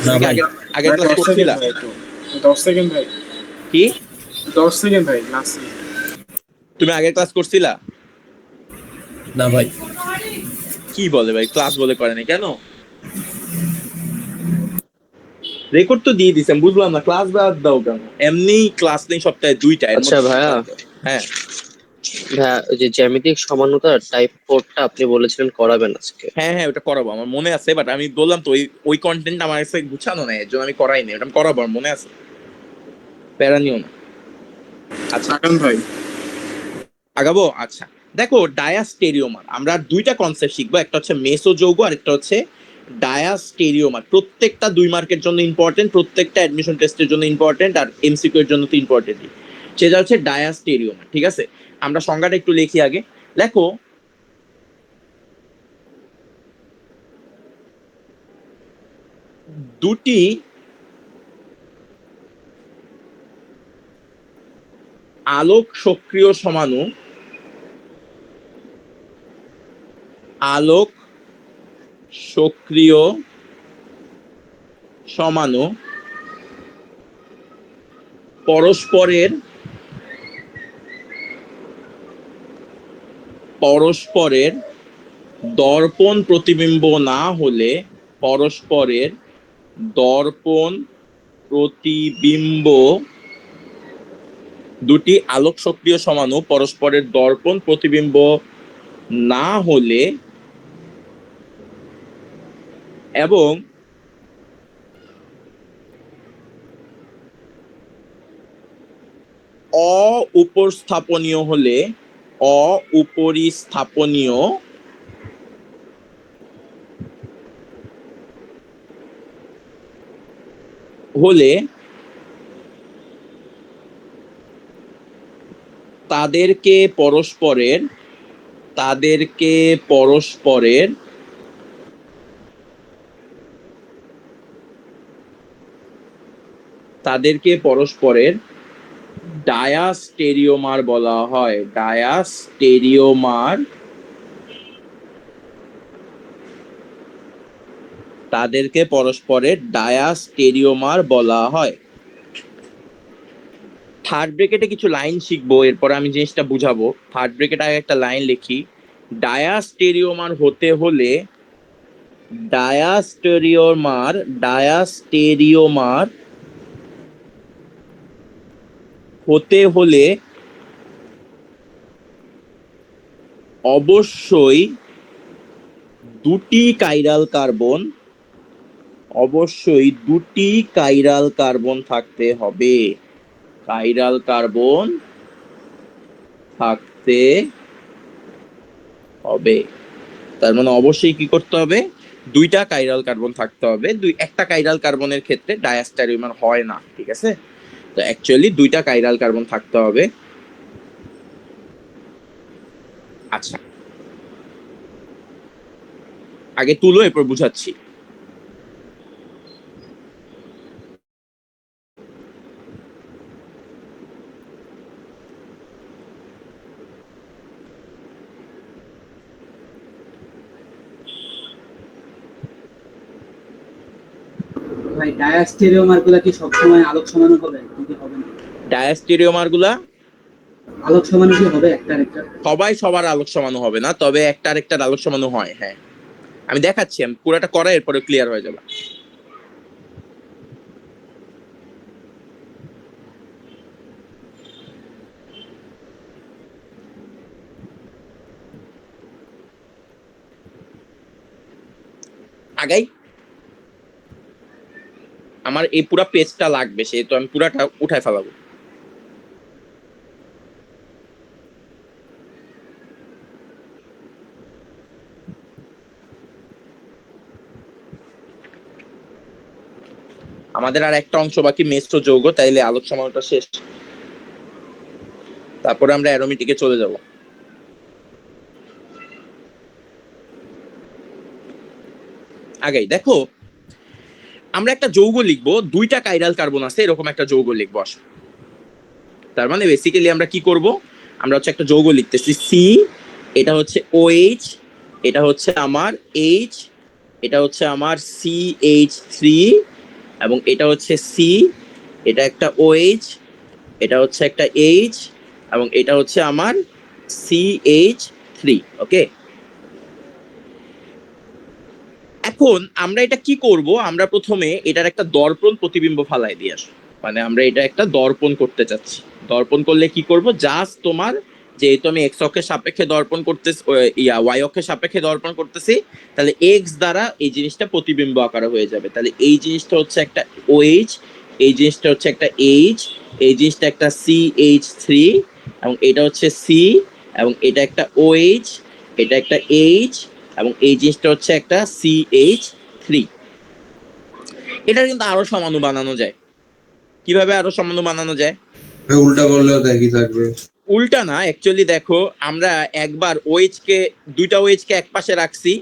Speaker 3: না
Speaker 1: তুমি কি
Speaker 3: ভাই।
Speaker 1: আগের ক্লাস
Speaker 4: 10 সেকেন্ড
Speaker 1: করছিলা?
Speaker 4: ভাই, একটু 10 সেকেন্ড ভাই,
Speaker 1: কি
Speaker 4: 10 সেকেন্ড ভাই, নাসি।
Speaker 1: তুমি আগের ক্লাস করছিলা?
Speaker 3: না ভাই।
Speaker 1: কি বলে ভাই, ক্লাস বলে করেনি কেন? রেকর্ড তো দিয়ে দিছেন, বুঝলাম না ক্লাস বাদ দাও কেন? এমনি ক্লাস নেই সপ্তাহে 2টা, এর
Speaker 2: আচ্ছা
Speaker 1: মধ্যে
Speaker 2: ভাইয়া,
Speaker 1: হ্যাঁ।
Speaker 2: ভাইয়া ওই যে জ্যামিতিক সমানুতার টাইপ 4টা আপনি বলেছিলেন করাবেন আজকে।
Speaker 1: হ্যাঁ হ্যাঁ, ওটা করাবো, আমার মনে আছে, বাট আমি বললাম তো ওই ওই কন্টেন্ট আমার কাছে গুছানো নাই, এর জন্য আমি করাইনি। ওটা আমি করাবো, আমার মনে আছে, প্যারা নিও না। আচ্ছা
Speaker 4: আগান ভাই।
Speaker 1: আগাবো। আচ্ছা দেখো, ডায়াস্টেরিওমার আমরা দুইটা কনসেপ্ট শিখবো, একটা হচ্ছে মেসো যৌগ আর একটা হচ্ছে ডায়াস্টেরিওমার। প্রত্যেকটা 2 মার্কের জন্য ইম্পর্টেন্ট, প্রত্যেকটা অ্যাডমিশন টেস্টের জন্য ইম্পর্টেন্ট, আর এমসিকিউ এর জন্য তো ইম্পর্টেন্টই। সেটা হচ্ছে ডায়াস্টেরিওমার, ঠিক আছে? আমরা সংজ্ঞাটা একটু লিখি আগে। দেখো, দুটি আলোক সক্রিয় সমাণু, আলোক সক্রিয় সমাণু পরস্পরের পরস্পরের দর্পণ প্রতিবিম্ব না হলে, পরস্পরের দর্পণ প্রতিবিম্ব, দুটি আলোক সক্রিয় সমাণু পরস্পরের দর্পণ প্রতিবিম্ব না হলে এবং অউপস্থাপনীয় হলে, অউপরিস্থাপনীয় হলে তাদেরকে পরস্পরের তাদেরকে পরস্পরের তাদেরকে পরস্পরের ডায়াস্টেরিওমার বলা হয়। ডায়াস্টেরিওমার, তাদেরকে পরস্পরের ডায়াস্টেরিওমার বলা হয়। থার্ড ব্রেকেটে কিছু লাইন শিখবো, এরপর আমি জিনিসটা বুঝাবো। থার্ড ব্রেকেটে আগে একটা লাইন লিখি। ডায়াস্টেরিওমার হতে হলে, ডায়াস্টেরিওমার হতে হলে অবশ্যই দুটি কাইরাল কার্বন, অবশ্যই দুটি কাইরাল কার্বন থাকতে হবে। কাইরাল কার্বন থাকতে হবে, তার মানে অবশ্যই কি করতে হবে? দুইটা কাইরাল কার্বন থাকতে হবে। একটা কাইরাল কার্বনের ক্ষেত্রে ডায়াস্টেরিওমার হয় না, ঠিক আছে? তো অ্যাকচুয়ালি দুইটা কাইরাল কার্বন থাকতে হবে। আচ্ছা, আগে তুলো, এরপর বুঝাচ্ছি।
Speaker 6: ভাই ডায়াস্টেরিওমার গুলা কি সবসময় আলোক সমাণু হবে নাকি হবে না?
Speaker 1: ডায়াস্টেরিওমার গুলা
Speaker 6: আলোক সমাণু কি হবে একটা আরেকটা?
Speaker 1: সবাই সবার আলোক সমাণু হবে না, তবে একটা আরেকটার আলোক সমাণু হয়। হ্যাঁ, আমি দেখাচ্ছি, আমি পুরোটা করা এরপরে ক্লিয়ার হয়ে যাবে। আগাই, আমার এই পুরা পেজটা লাগবে, সেহেতু আমি পুরাটা উঠায় ফেলাবো। আমাদের আর একটা অংশ বাকি, মিশ্র যৌগ, তাইলে আলোক সমাণুটা শেষ। তারপরে আমরা অ্যারোমেটিকে চলে যাব। আগাই, দেখো আমরা একটা যৌগ লিখবো, দুইটা কাইরাল কার্বন আছে এরকম একটা যৌগ লিখবো। আসো, তার মানে বেসিক্যালি আমরা কি করব, আমরা হচ্ছে একটা যৌগ লিখতেছি সি, এটা হচ্ছে OH, এটা হচ্ছে আমার H, এটা হচ্ছে আমার CH3, এবং এটা হচ্ছে সি, এটা একটা OH, এটা হচ্ছে একটা H, এবং এটা হচ্ছে আমার CH3। ওকে, এখন আমরা এটা কি করব, আমরা প্রথমে এটার একটা দর্পণ প্রতিবিম্ব ফালাই দিয়ে আসবো। মানে আমরা এটা একটা দর্পণ করতে চাচ্ছি। দর্পণ করলে কি করব, জাস্ট তোমার যেহেতু আমি এক্স অক্ষের সাপেক্ষে দর্পণ করতেছি, ওয়াই অক্ষের সাপেক্ষে দর্পণ করতেছি, তাহলে এক্স দ্বারা এই জিনিসটা প্রতিবিম্ব আকারে হয়ে যাবে। তাহলে এই জিনিসটা হচ্ছে একটা OH, এই জিনিসটা হচ্ছে একটা H, এই জিনিসটা একটা CH3, এবং এটা হচ্ছে C, এবং এটা একটা OH, এটা একটা H, এবং এই জিনিসটা হচ্ছে একটা CH3। এটা কিন্তু আরো সমাণু বানানো যায়। কিভাবে আরো সমাণু বানানো যায়?
Speaker 5: উল্টা করলেও একই থাকবে।
Speaker 1: উল্টা না, অ্যাকচুয়ালি দেখো আমরা একবার OH কে, দুইটা OH কে এক পাশে রাখছি,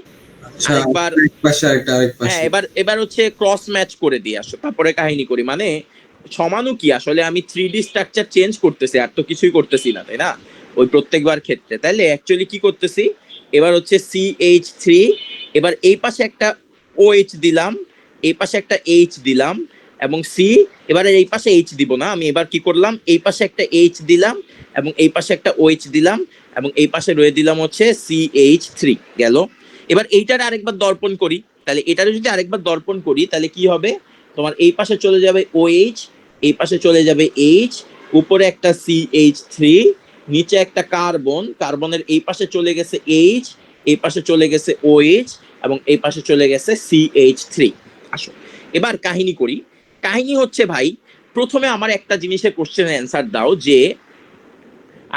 Speaker 5: আচ্ছা,
Speaker 1: আরেকবার
Speaker 5: এক পাশে আরেকটা আরেক
Speaker 1: হ্যাঁ,
Speaker 5: পাশে।
Speaker 1: এবার হচ্ছে ক্রস ম্যাচ করে দিয়ে আসো, তারপরে কাহিনী করি। মানে সমাণু কি আসলে আমি 3D স্ট্রাকচার চেঞ্জ করতেছি, আর তো কিছুই করতেছি না, তাই না, ওই প্রত্যেকবার ক্ষেত্রে। তাইলে অ্যাকচুয়ালি কি করতেছি, এবার হচ্ছে CH3, এবার এই পাশে একটা OH দিলাম, এই পাশে একটা H দিলাম, এবং C, এবারে এই পাশে H দিব না, আমি এবার কি করলাম, এই পাশে একটা H দিলাম, এবং এই পাশে একটা OH দিলাম, এবং এই পাশে রয়ে দিলাম হচ্ছে CH3। গেল। এবার এইটার আরেকবার দর্পণ করি, তাহলে এটারে যদি আরেকবার দর্পণ করি তাহলে কি হবে, তোমার এই পাশে চলে যাবে OH, এই পাশে চলে যাবে H, উপরে একটা CH3, নিচে একটা কার্বন, কার্বনের এই পাশে চলে গেছে H, এই পাশে চলে গেছে OH, এবং এই পাশে চলে গেছে CH3। আসো এবার কাহিনী করি। কাহিনী হচ্ছে ভাই, প্রথমে আমার একটা জিনিসের কোশ্চেনের অ্যান্সার দাও, যে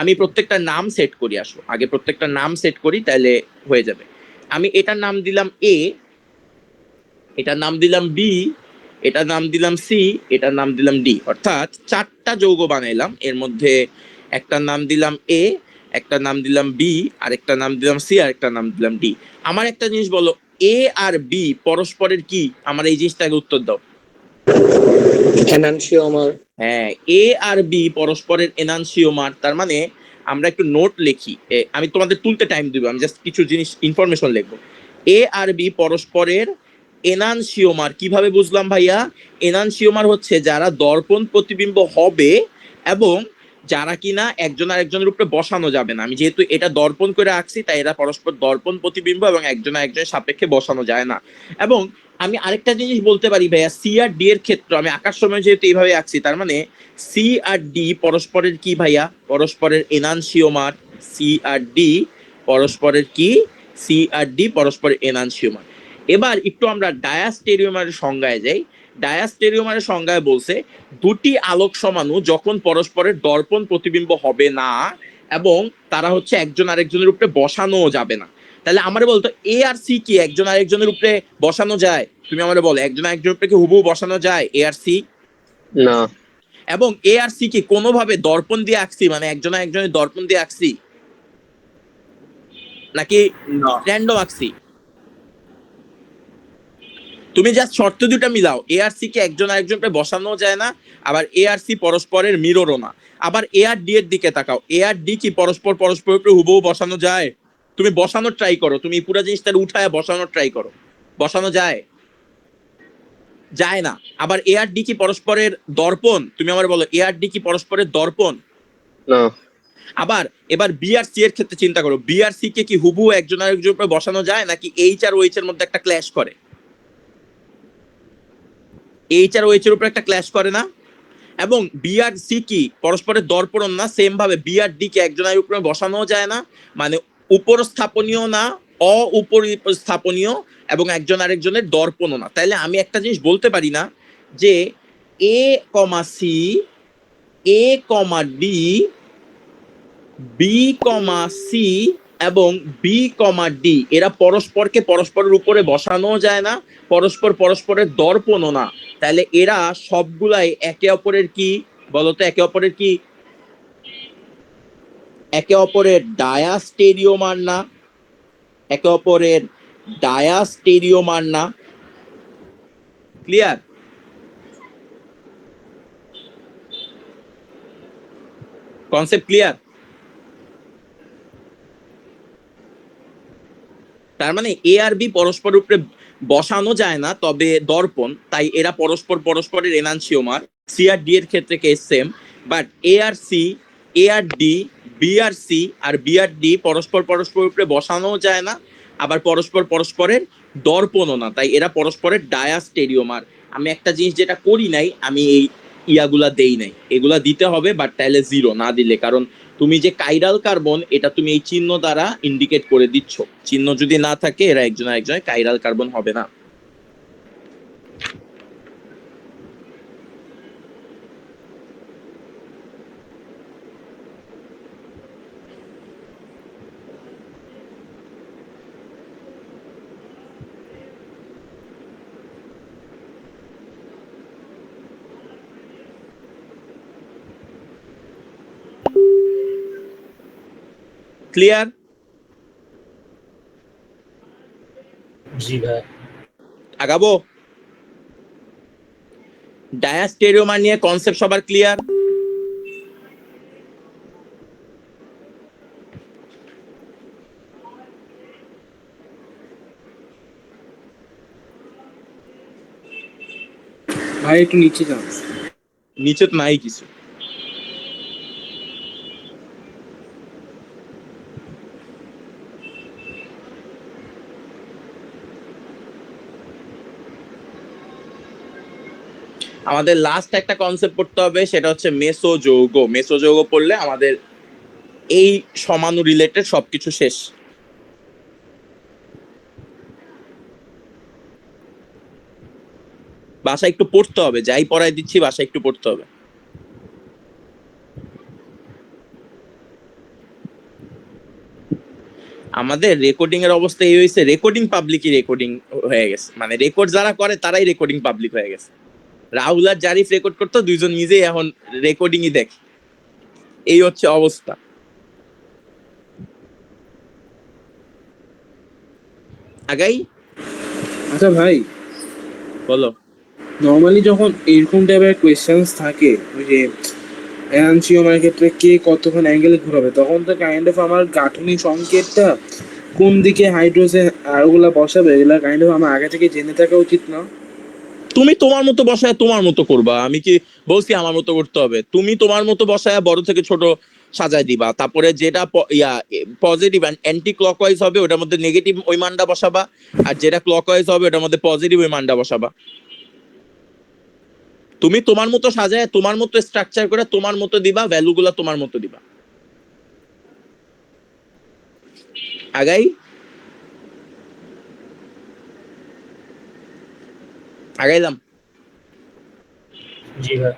Speaker 1: আমি প্রত্যেকটা নাম সেট করি। আসো আগে প্রত্যেকটা নাম সেট করি, তাহলে হয়ে যাবে। আমি এটার নাম দিলাম A, এটার নাম দিলাম B, এটার নাম দিলাম C, এটার নাম দিলাম D, অর্থাৎ 4টা যৌগ বানাইলাম। এর মধ্যে একটার নাম দিলাম A, একটা নাম দিলাম B, আরেকটা নাম দিলাম C, আরেকটা নাম দিলাম D। আমার একটা জিনিস বলো, A আর B পরস্পরের কি? আমার এই জিনিসটাকে উত্তর দাও।
Speaker 2: এনানসিওমার।
Speaker 1: হ্যাঁ, A আর B পরস্পরের এনানসিওমার। তার মানে আমরা একটু নোট লিখি, আমি তোমাদের তুলতে টাইম দিব, আমি জাস্ট কিছু জিনিস ইনফরমেশন লিখবো। A আর B পরস্পরের এনানসিওমার। কিভাবে বুঝলাম ভাইয়া? এনানসিওমার হচ্ছে যারা দর্পণ প্রতিবিম্ব হবে, এবং যারা কিনা একজন আরেকজনের উপরে বসানো যাবে না। আমি যেহেতু এটা দর্পণ করে আঁকছি, তাই এরা পরস্পর দর্পণ প্রতিবিম্ব, এবং একজন আরেকজনের সাপেক্ষে বসানো যায় না। এবং আমি আরেকটা জিনিস বলতে পারি ভাইয়া, C আর D এর ক্ষেত্রে আমি আঁকার সময় যেহেতু এইভাবে আঁকছি, তার মানে C আর D পরস্পরের কি ভাইয়া? পরস্পরের এনানসিওমার। C আর D পরস্পরের কি? C আর D পরস্পরের এনানসিওমার। এবার একটু আমরা ডায়াস্টেরিওমারের সংজ্ঞায় যাই। ডায়াস্টেরিওমারের সংজ্ঞায় বলছে, দুটি আলোক সমাণু যখন পরস্পরের দর্পণ প্রতিবিম্ব হবে না, এবং তারা হচ্ছে একজন আরেকজনের উপরে বসানোও যাবে না। তাহলে আমারে বলতো A আর C কি একজন আরেকজনের উপরে বসানো যায়? তুমি আমারে বলো, একজন আরেকজনের উপরে কি হুবহু বসানো যায় A আর C?
Speaker 2: না।
Speaker 1: এবং A আর C কি কোনোভাবে দর্পণ দিয়ে আঁকছি, মানে একজন আরেকজনের দর্পণ দিয়ে আঁকছি, নাকি
Speaker 7: না।
Speaker 1: র্যান্ডম আঁকছি? তুমি জাস্ট শর্ত দুটা মিলাও, A আর C কে একজন আরেকজনকে বসানো যায় না, আবার A আর C পরস্পরের মিররও না। আবার A আর D এর দিকে তাকাও, A আর D কি পরস্পরের উপরে হুবহু বসানো যায়? তুমি বসানোর ট্রাই করো, তুমি পুরো জিনিসটা উঠায় বসানোর ট্রাই করো, বসানো যায়? যায় না। আবার এ আর ডি কি পরস্পরের দর্পণ? তুমি আমার বলো, এ আর ডি কি পরস্পরের দর্পণ?
Speaker 2: না।
Speaker 1: আবার এবার বি আর সি এর ক্ষেত্রে চিন্তা করো, বি আর সি কে কি হুবহু একজন আরেকজনের উপরে বসানো যায়, নাকি এইচ আর ওএইচ এর মধ্যে একটা ক্ল্যাশ করে? এইচ আর ওএইচ এর উপরে একটা ক্ল্যাশ করে না? এবং বি আর সি কি পরস্পরের দর্পণ না? সেম ভাবে বি আর ডি কে একজনের উপরে বসানো যায় না, মানে উপর স্থাপনীয় না, স্থাপনীয়, এবং একজন আরেকজনের দর্পণও না। তাইলে আমি একটা জিনিস বলতে পারি না যে এ কমা সি, এ কমা ডি, বি কমা সি এবং বি কমা ডি এরা পরস্পরকে পরস্পরের উপরে বসানো যায় না, পরস্পর পরস্পরের দর্পণও না। তাহলে এরা সবগুলাই একে অপরের কি বলতো? একে অপরের কি? একে অপরের ডায়াস্টেরিওমার না? একে অপরের ডায়াস্টেরিওমার না? ক্লিয়ার? Concept clear? তার মানে এ আর বি পরস্পর উপরে বসানো যায় না, তবে দর্পণ, তাই এরা পরস্পর পরস্পরের এনানসিওমার। সি আর ডি এর ক্ষেত্রে case same, but A R C, A R D, B R C আর বি আর ডি পরস্পর পরস্পর উপরে বসানো যায় না, আবার পরস্পর পরস্পরের দর্পণও না, তাই এরা পরস্পরের ডায়াস্টেরিওমার। আমি একটা জিনিস যেটা করি নাই, আমি এই ইয়াগুলা দেই নাই, এগুলা দিতে হবে, বাট তাহলে জিরো না দিলে, কারণ তুমি যে কাইরাল কার্বন এটা তুমি এই চিহ্ন দ্বারা ইন্ডিকেট করে দিচ্ছ। চিহ্ন যদি না থাকে এরা একজন আরেকজনের কাইরাল কার্বন হবে না। ক্লিয়ার?
Speaker 3: জি ভাই।
Speaker 1: আগাবো? ডায়াস্টেরিওমার নিয়ে কনসেপ্ট সবার ক্লিয়ার?
Speaker 4: ভাই একটু নিচে যান।
Speaker 1: নিচে তো নাই কিছু। আমাদের লাস্ট একটা কনসেপ্ট পড়তে হবে, সেটা হচ্ছে মেসোযৌগ। মেসোযৌগ পড়লে আমাদের এই সমাণু রিলেটেড সবকিছু শেষ। বাসা একটু পড়তে হবে, যাই পড়াই দিচ্ছি বাসা একটু পড়তে হবে। আমাদের রেকর্ডিং এর অবস্থা এই হয়েছে, রেকর্ডিং পাবলিকই রেকর্ডিং হয়ে গেছে, মানে রেকর্ড যারা করে তারাই রেকর্ডিং পাবলিক হয়ে গেছে। রাহুল আর জারিফ রেকর্ড করতো, দুইজন নিজেই এখন রেকর্ডিংই দেখে। এই হচ্ছে অবস্থা। আগাই?
Speaker 4: আচ্ছা ভাই,
Speaker 1: বলো।
Speaker 4: নর্মালি যখন এরকম টাইপের কোয়েশ্চেন্স থাকে, ওই যে এনানসিওমার ক্ষেত্রে কে কতক্ষণ অ্যাঙ্গেলে ঘুরাবে, তখন তো কাইন্ড অফ আমার গাঠনিক সংকেতটা কোন দিকে হাইড্রোজেন আর ওগুলা বসাবে, এগুলা কাইন্ড অফ আমার আগে থেকে জেনে থাকা উচিত না?
Speaker 1: তুমি তোমার মতো বসায় তোমার মতো করবা, আমি কি বলছি আমার মতো করতে হবে? তুমি তোমার মতো বসায় বড় থেকে ছোট সাজায় দিবা, তারপরে যেটা পজিটিভ অ্যান্টি ক্লকওয়াইজ হবে ওটার মধ্যে নেগেটিভ ওই মানটা বসাবা, আর যেটা ক্লকওয়াইজ হবে ওটার মধ্যে পজিটিভ ওই মানটা বসাবা। তুমি তোমার মতো সাজায় তোমার মতো স্ট্রাকচার করে তোমার মতো দিবা, ভ্যালুগুলা তোমার মতো দিবা। আগাই? আগাইলাম?
Speaker 3: জি ভাই।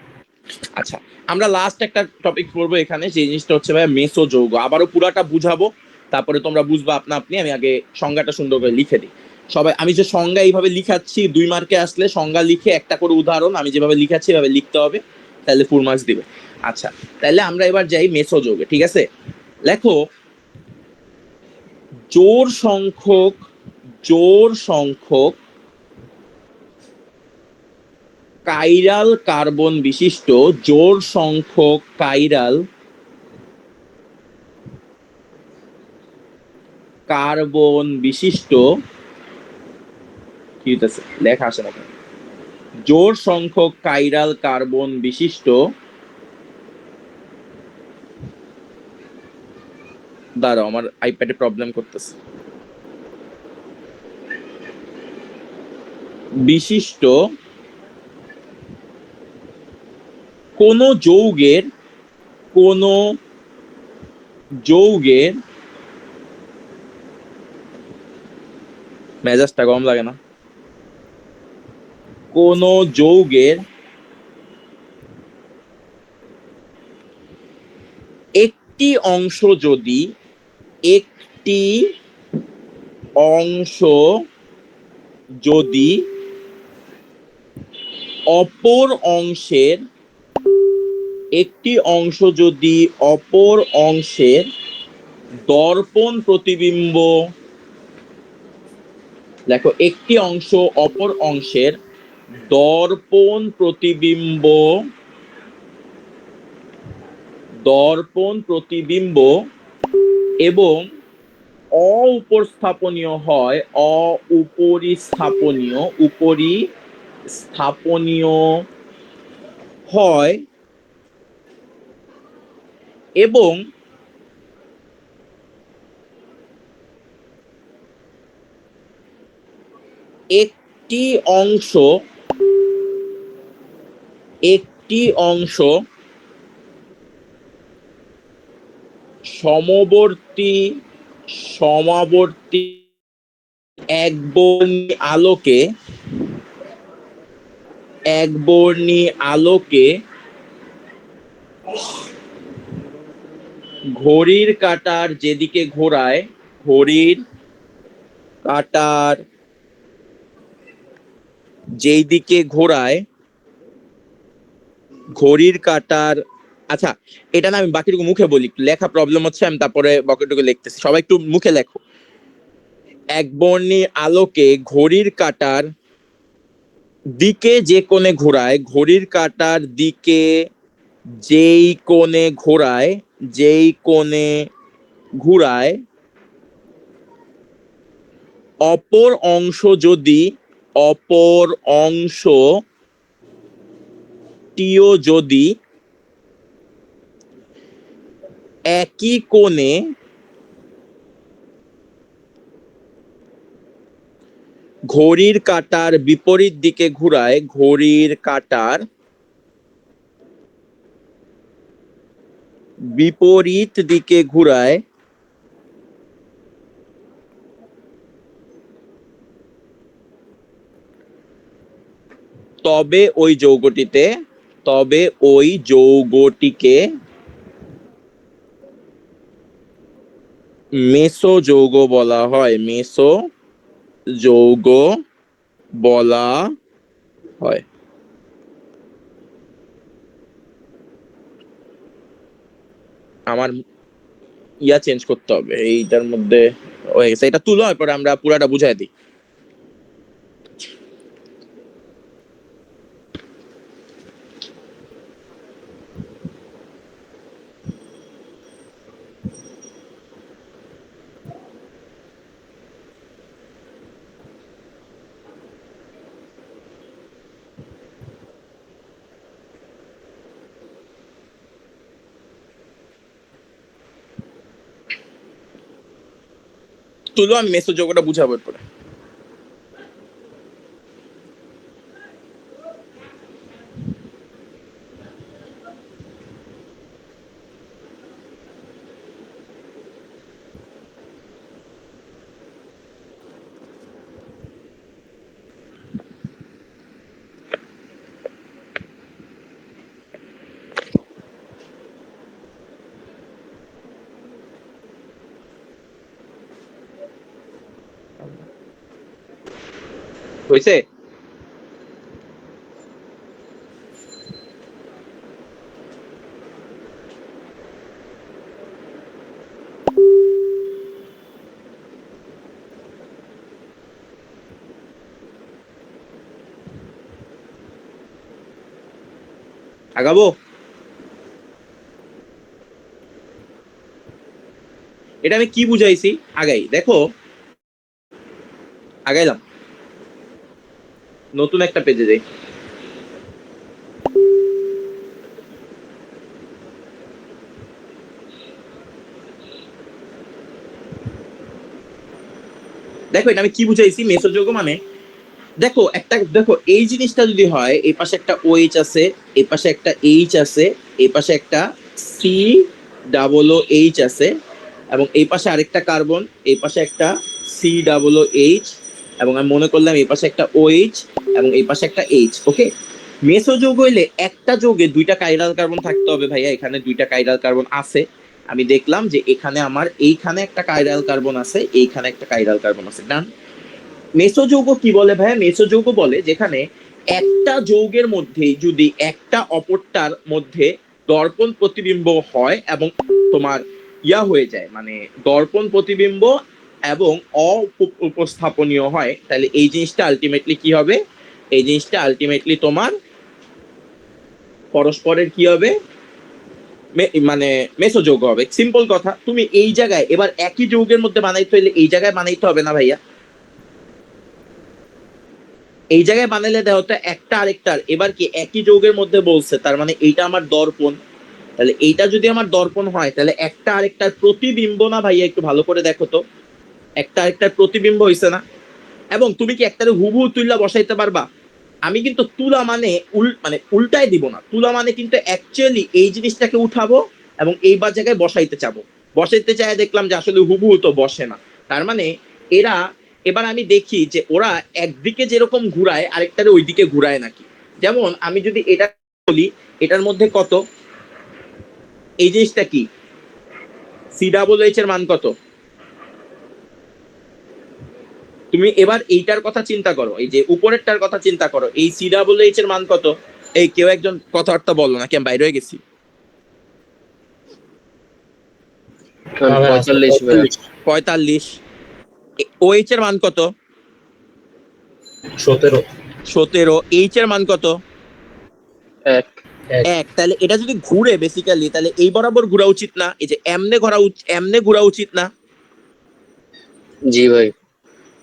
Speaker 1: আচ্ছা, আমরা লাস্ট একটা টপিক পড়বো এখানে, যে জিনিসটা হচ্ছে ভাই মেসোযৌগ। আবারও পুরাটা বুঝাবো, তারপরে তোমরা বুঝবা আপনা আপনি। আমি আগে সংজ্ঞাটা সুন্দর করে লিখে দিই। সবাই, আমি যে সংজ্ঞা এইভাবে লিখাচ্ছি, 2 মার্কে আসলে সংজ্ঞা লিখে একটা করে উদাহরণ আমি যেভাবে লিখাচ্ছি এভাবে লিখতে হবে, তাহলে ফুল মার্কস দিবে। আচ্ছা, তাহলে আমরা এবার যাই মেসোযৌগে। ঠিক আছে, লেখো জোড় সংখ্যক কাইরাল কার্বন বিশিষ্ট, জোড় সংখ্যক কাইরাল কার্বন বিশিষ্ট, কি হইতেছে লেখা আসে না কেন? জোড় সংখ্যক কাইরাল কার্বন বিশিষ্ট দাঁড়াও আমার আইপ্যাডে প্রবলেম করতেছে বিশিষ্ট কোন যৌগের মেজাজটা কম লাগে না কোন যৌগের একটি অংশ যদি অপর অংশের দর্পণ প্রতিবিম্ব দেখো একটি অংশ অপর অংশের দর্পণ প্রতিবিম্ব এবং উপরিস্থাপনীয় হয় এবং একটি অংশ সমবর্তী একবর্ণী আলোকে ঘড়ির কাঁটার যেদিকে ঘোরায় আচ্ছা এটা না আমি বাকিটুকু মুখে বলি একটু লেখা প্রবলেম হচ্ছে আমি তারপরে বাকিটুকু লিখতেছি সবাই একটু মুখে লেখো একবর্ণী আলোকে ঘড়ির কাঁটার দিকে যে কোণে ঘোরায় ঘড়ির কাঁটার দিকে যেই কোণে ঘোরায় অপর অংশটিও যদি একই কোণে ঘড়ির কাঁটার বিপরীত দিকে ঘোরায় তবে ওই যৌগটিকে মেসো যৌগ বলা হয় আমার চেঞ্জ করতে হবে এইটার মধ্যে হয়ে গেছে এটা তুলো এরপরে আমরা পুরাটা বুঝাই দিই তুলো আমি মেসো যৌগটা বুঝাবো এরপরে হয়েছে আগাবো এটা আমি কি বুঝাইছি দেখো আগাইলাম নতুন একটা পেজে যাই দেখো এটা আমি কি বুঝাইছি মেসোযৌগ মানে, দেখো এই জিনিসটা যদি হয়, এই পাশে একটা OH আছে, এই পাশে একটা H আছে, এই পাশে একটা COOH আছে, এবং এই পাশে আরেকটা কার্বন, এই পাশে একটা COOH, এবং আমি মনে করলাম এই পাশে একটা OH এবং এই পাশে একটা H। ওকে, মেসোযৌগ হইলে একটা যৌগে দুইটা কাইরাল কার্বন থাকতে হবে ভাইয়া। এখানে দুইটা কাইরাল কার্বন আছে, আমি দেখলাম যে এখানে আমার এইখানে একটা কাইরাল কার্বন আছে, এইখানে একটা কাইরাল কার্বন আছে। ডান। মেসোযৌগ কি বলে ভাইয়া? মেসোযৌগ বলে যেখানে একটা যৌগের মধ্যে যদি একটা অপরটার মধ্যে দর্পণ প্রতিবিম্ব হয় এবং তোমার হয়ে যায়, মানে দর্পণ প্রতিবিম্ব এবং উপস্থাপনীয় হয়, তাহলে এই জিনিসটা আলটিমেটলি কি হবে? এই জিনিসটা আলটিমেটলি তোমার পরস্পরের কি হবে? মানে মেসোযৌগ হবে। সিম্পল কথা। তুমি এই জায়গায় এবার একই যৌগের মধ্যে বানাইতে হইলে এই জায়গায় বানাইতে হবে না ভাইয়া? এই জায়গায় বানাইলে দেওয়া হতো একটা আরেকটার, এবার কি একই যৌগের মধ্যে বলছে, তার মানে এইটা আমার দর্পণ। তাহলে এইটা যদি আমার দর্পণ হয়, তাহলে একটা আরেকটার প্রতিবিম্ব না ভাইয়া? একটু ভালো করে দেখো তো, একটা আরেকটার প্রতিবিম্ব হইছে না? এবং তুমি কি একটারে হুবহু তুইলা বসাইতে পারবা? আমি কিন্তু তুলা মানে উল্টাই দিব না। তুলা মানে কিন্তু অ্যাকচুয়ালি এই জিনিসটাকে উঠাবো এবং এইবার জায়গায় বসাইতে চাবো। বসাইতে চাই দেখলাম যে আসলে হুবহু তো বসে না। তার মানে এরা, এবার আমি দেখি যে ওরা একদিকে যেরকম ঘুরায় আরেকটারে ওইদিকে ঘুরায় নাকি। যেমন আমি যদি এটা বলি, এটার মধ্যে কত, এই জিনিসটা কি, COOH এর মান কত? তুমি এবার এইটার কথা চিন্তা করো, এই যে উপরেরটার কথা চিন্তা করো, এই COOH এর মান কত? এই কেউ একজন কথাবার্তা বলো না, কি আমি বাইরে হয়ে গেছি? 45। OH এর মান কত? 17। H এর মান কত? 1। তাহলে এটা যদি ঘুরে বেসিক্যালি, তাহলে এই বরাবর ঘোরা উচিত না? এই যে এমনে ঘোরা উচিত না?
Speaker 2: জি ভাই।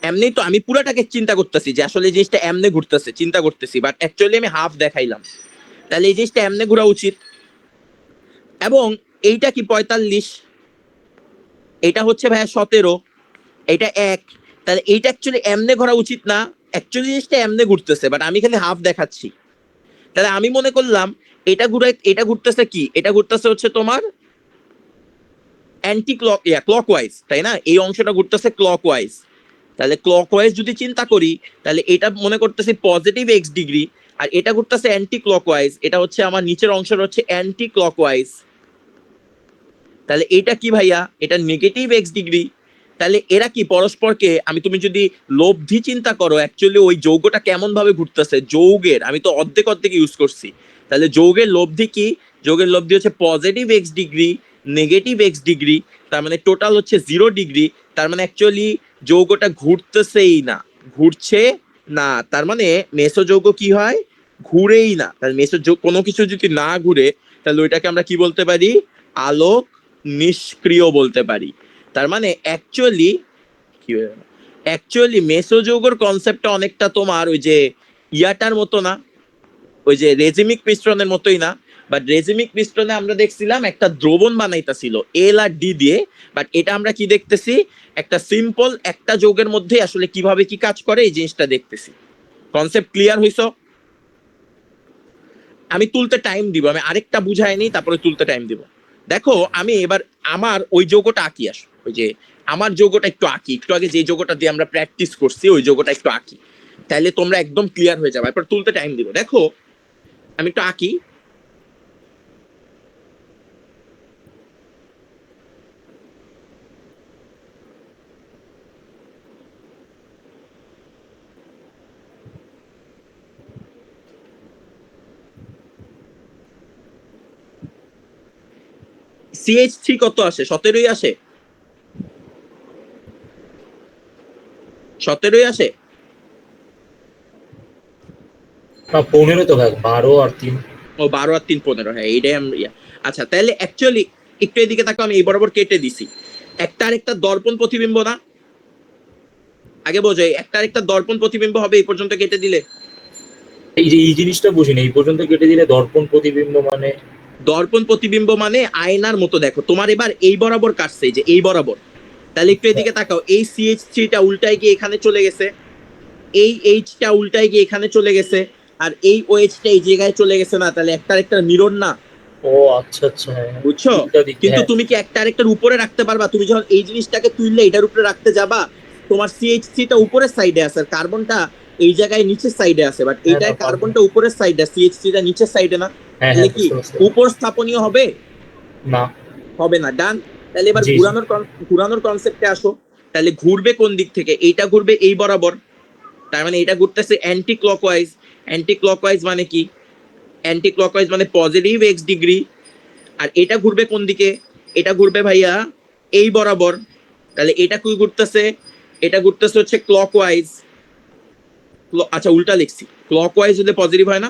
Speaker 1: এমনি তো আমি পুরাটাকে চিন্তা করতেছি যে আসলে এই জিনিসটা এমনে ঘুরতেছে, চিন্তা করতেছি, বাট অ্যাকচুয়ালি আমি হাফ দেখাইলাম। তাহলে এই জিনিসটা এমনে ঘোরা উচিত। এবং এইটা কি 45, এটা হচ্ছে ভাইয়া 17, এটা 1। তাহলে এইটা অ্যাকচুয়ালি এমনে ঘোরা উচিত না? অ্যাকচুয়ালি জিনিসটা এমনে ঘুরতেছে, বাট আমি খালি হাফ দেখাচ্ছি। তাহলে আমি মনে করলাম এটা ঘুরতেছে কি, এটা ঘুরতেছে হচ্ছে তোমার ক্লকওয়াইজ, তাই না? এই অংশটা ঘুরতেছে ক্লকওয়াইজ। তাহলে ক্লকওয়াইজ যদি চিন্তা করি, তাহলে এটা মনে করতেছি পজিটিভ x ডিগ্রি, আর এটা ঘুরতেছে অ্যান্টি ক্লকওয়াইজ। এটা হচ্ছে আমার নিচের অংশটা হচ্ছে অ্যান্টি ক্লকওয়াইজ। তাহলে এটা কি ভাইয়া? এটা নেগেটিভ x ডিগ্রি। তাহলে এরা কি পরস্পরকে, তুমি যদি লব্ধি চিন্তা করো, অ্যাকচুয়ালি ওই যৌগটা কেমন ভাবে ঘুরতেছে, যৌগের আমি তো অর্ধেক ইউজ করছি। তাহলে যৌগের লব্ধি কি? যৌগের লব্ধি হচ্ছে positive x degree, negative x degree, তার মানে টোটাল হচ্ছে 0 ডিগ্রি। তার মানে অ্যাকচুয়ালি যৌগটা ঘুরতেছেই না, ঘুরছে না। তার মানে মেসোযৌগ কি হয়? ঘুরেই না। তাহলে মেসোযৌগ কোনো কিছু যদি না ঘুরে, তাহলে ওইটাকে আমরা কি বলতে পারি? আলোক নিষ্ক্রিয় বলতে পারি। তার মানে অ্যাকচুয়ালি মেসোযৌগের কনসেপ্টটা অনেকটা তোমার ওই যে ইয়াটার মতো না, ওই যে রেজিমিক মিশ্রণের মতোই না। বাট রেজিমিক মিশ্রণে আমরা দেখছিলাম একটা দ্রবণ বানাইতেছিল L আর D দিয়ে, বাট এটা আমরা কি দেখতেছি? একটা সিম্পল একটা যৌগের মধ্যে আসলে কিভাবে কি কাজ করে এই জিনিসটা দেখতেছি। কনসেপ্ট ক্লিয়ার হইছো? আমি তুলতে টাইম দিব, আমি আরেকটা বুঝাইনি, তারপরে তুলতে টাইম দিব। দেখো আমি এবার আমার ওই যৌগটা আঁকি, ওই যে আমার যৌগটা একটু আঁকি, একটু আগে যে যৌগটা দিয়ে আমরা প্র্যাকটিস করছি ওই যৌগটা একটু আঁকি, তাহলে তোমরা একদম ক্লিয়ার হয়ে যাবে। এরপর তুলতে টাইম দিব। দেখো আমি একটু আঁকি। CH3 কত আসে? 17ই আসে, 17ই আসে।
Speaker 3: 15 তো ভাই, 12 আর 3।
Speaker 1: ও 12 আর 3 15, হ্যাঁ এইটাই আমরা আচ্ছা তাহলে অ্যাকচুয়ালি একটু এদিকে তাকে আমি এই বরাবর কেটে দিছি। একটা আরেকটা দর্পণ প্রতিবিম্ব না? আগে বোঝো, একটা আরেকটা দর্পণ প্রতিবিম্ব হবে এই পর্যন্ত কেটে দিলে।
Speaker 3: এই জিনিসটা বুঝিনি, এই পর্যন্ত কেটে দিলে দর্পণ প্রতিবিম্ব মানে?
Speaker 1: দর্পণ প্রতিবিম্ব মানে আয়নার মতো। দেখো তোমার এবার এই বরাবর কাটছে, যে এই বরাবর, তাহলে একটু এদিকে তাকাও, এই CH3টা উল্টায় গিয়ে এখানে চলে গেছে, এই H-টা উল্টায় গিয়ে এখানে চলে গেছে, আর এই OH-টা এই জায়গায় চলে গেছে না, তাহলে একটা আরেকটার মিরর না,
Speaker 3: ও আচ্ছা আচ্ছা, হ্যাঁ
Speaker 1: বুঝছো?
Speaker 3: উল্টা দিক,
Speaker 1: কিন্তু
Speaker 3: হ্যাঁ।
Speaker 1: তুমি কি একটা আরেকটার উপরে রাখতে পারবা? তুমি যখন এই জিনিসটাকে তুললে এটার উপরে রাখতে যাবা, তোমার CH3টা উপরের সাইডে আছে আর কার্বনটা এই জায়গায় নিচের সাইডে আছে, বাট
Speaker 3: হ্যাঁ,
Speaker 1: এটায়
Speaker 3: না, পারবো।
Speaker 1: কার্বনটা উপরের সাইডে, CH3টা নিচের সাইডে না,
Speaker 3: হ্যাঁ
Speaker 1: তাহলে
Speaker 3: হ্যাঁ,
Speaker 1: কি
Speaker 3: বুঝতে পারছি।
Speaker 1: উপর স্থাপনীয় হবে?
Speaker 3: না।
Speaker 1: হবে না, ডান। তাহলে এবার
Speaker 3: জি, জি।
Speaker 1: ঘুরানোর কনসেপ্টে আসো। তাহলে ঘুরবে কোন দিক থেকে? এইটা ঘুরবে এই বরাবর, তার মানে এটা ঘুরতেছে অ্যান্টি ক্লকওয়াইজ। অ্যান্টি ক্লকওয়াইজ মানে কি? অ্যান্টি ক্লকওয়াইজ মানে পজিটিভ এক্স ডিগ্রি। আর এটা ঘুরবে কোন দিকে? এটা ঘুরবে ভাইয়া এই বরাবর। তাহলে এটা কি ঘুরতেছে? এটা ঘুরতেছে হচ্ছে ক্লকওয়াইজ। আচ্ছা উল্টা লিখছি, ক্লকওয়াইজ হলে পজিটিভ হয় না,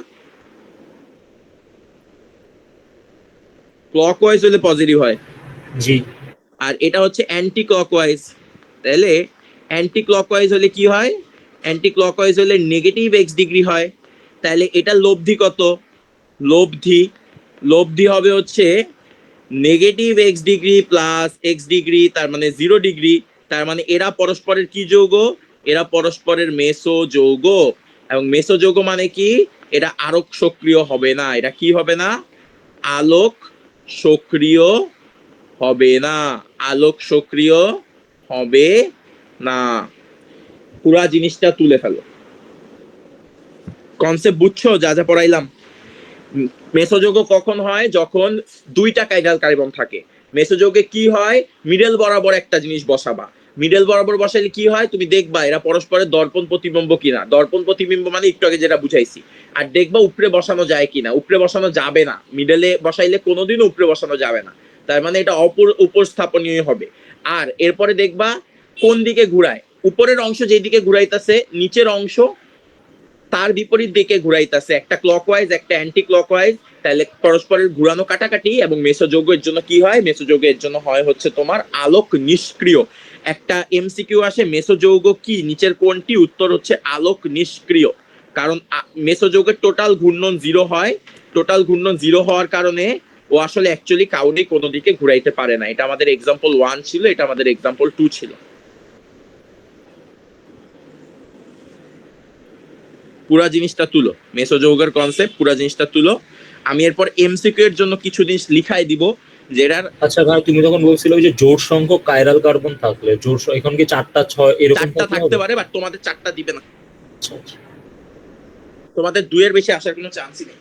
Speaker 1: ক্লকওয়াইজ হলে পজিটিভ হয়।
Speaker 3: জি।
Speaker 1: আর এটা হচ্ছে অ্যান্টি ক্লকওয়াইজ। তাহলে অ্যান্টি ক্লকওয়াইজ হলে কি হয়? অ্যান্টি ক্লকওয়াইজ হলে নেগেটিভ এক্স ডিগ্রি হয়। তাহলে এটা লব্ধি কত? লব্ধি হবে হচ্ছে negative x degree plus x degree, তার মানে 0 ডিগ্রি। তার মানে এরা পরস্পরের কি যৌগ? এরা পরস্পরের মেসো যৌগ। এবং মেসো যৌগ মানে কি? এটা আলোক সক্রিয় হবে না। এটা কি হবে না? আলোক সক্রিয় হবে না। আলোক সক্রিয় হবে না। পুরা জিনিসটা তুলে ফেলো। কনসেপ্ট বুঝছো যা যা পড়াইলাম? মেসোযোগ কখন হয়? যখন দুইটা কাইরাল কার্বন থাকে। মেসোযোগে কি হয়? মিডল বরাবর একটা জিনিস বসাবা। মিডল বরাবর বসাইলে কি হয়? তুমি দেখবা এরা পরস্পরের দর্পণ প্রতিবিম্ব কিনা। দর্পণ প্রতিবিম্ব মানে একটু আগে যেটা বুঝাইছি। আর দেখবা উপরে বসানো যায় কিনা। উপরে বসানো যাবে না, মিডলে বসাইলে কোনোদিনও উপরে বসানো যাবে না। তার মানে এটা উপর স্থাপনীয় হবে। আর এরপরে দেখবা কোন দিকে ঘুরায়। উপরের অংশ যেদিকে ঘুরাইতেছে, নিচের অংশ তার বিপরীত দিকে ঘুরাইতেছে, একটা ক্লকওয়াইজ একটা অ্যান্টি ক্লকওয়াইজ। তাহলে পরস্পরের ঘুরানো কাটাকাটি। এবং মেসোযোগের জন্য কি হয়? মেসোযোগের জন্য হয় হচ্ছে তোমার আলোক নিষ্ক্রিয়। একটা MCQ আসে, মেসোযৌগ কি নিচের কোনটি? উত্তর হচ্ছে আলোক নিষ্ক্রিয়। কারণ মেসোযোগের টোটাল ঘূর্ণন 0 হয়। টোটাল ঘূর্ণন 0 হওয়ার কারণে ও আসলে অ্যাকচুয়ালি কাউকে কোনো দিকে ঘুরাইতে পারে না। এটা আমাদের এক্সাম্পল 1 ছিল, এটা আমাদের এক্সাম্পল 2 ছিল। পুরা জিনিসটা তুলো, মেসোযৌগের কনসেপ্ট পুরা জিনিসটা তুলো। আমি এরপর MCQ এর জন্য কিছু জিনিস লিখাই দিব যেটার।
Speaker 3: আচ্ছা ভাই, তুমি তখন বলছিলে ওই যে জোড় সংখ্যক কাইরাল কার্বন থাকলে এখন কি 4টা 6 এরকম
Speaker 1: চারটা থাকতে পারে, বাট তোমাদের চারটা দিবে না। তোমাদের 2 এর বেশি আসার কোনো চান্সই নেই।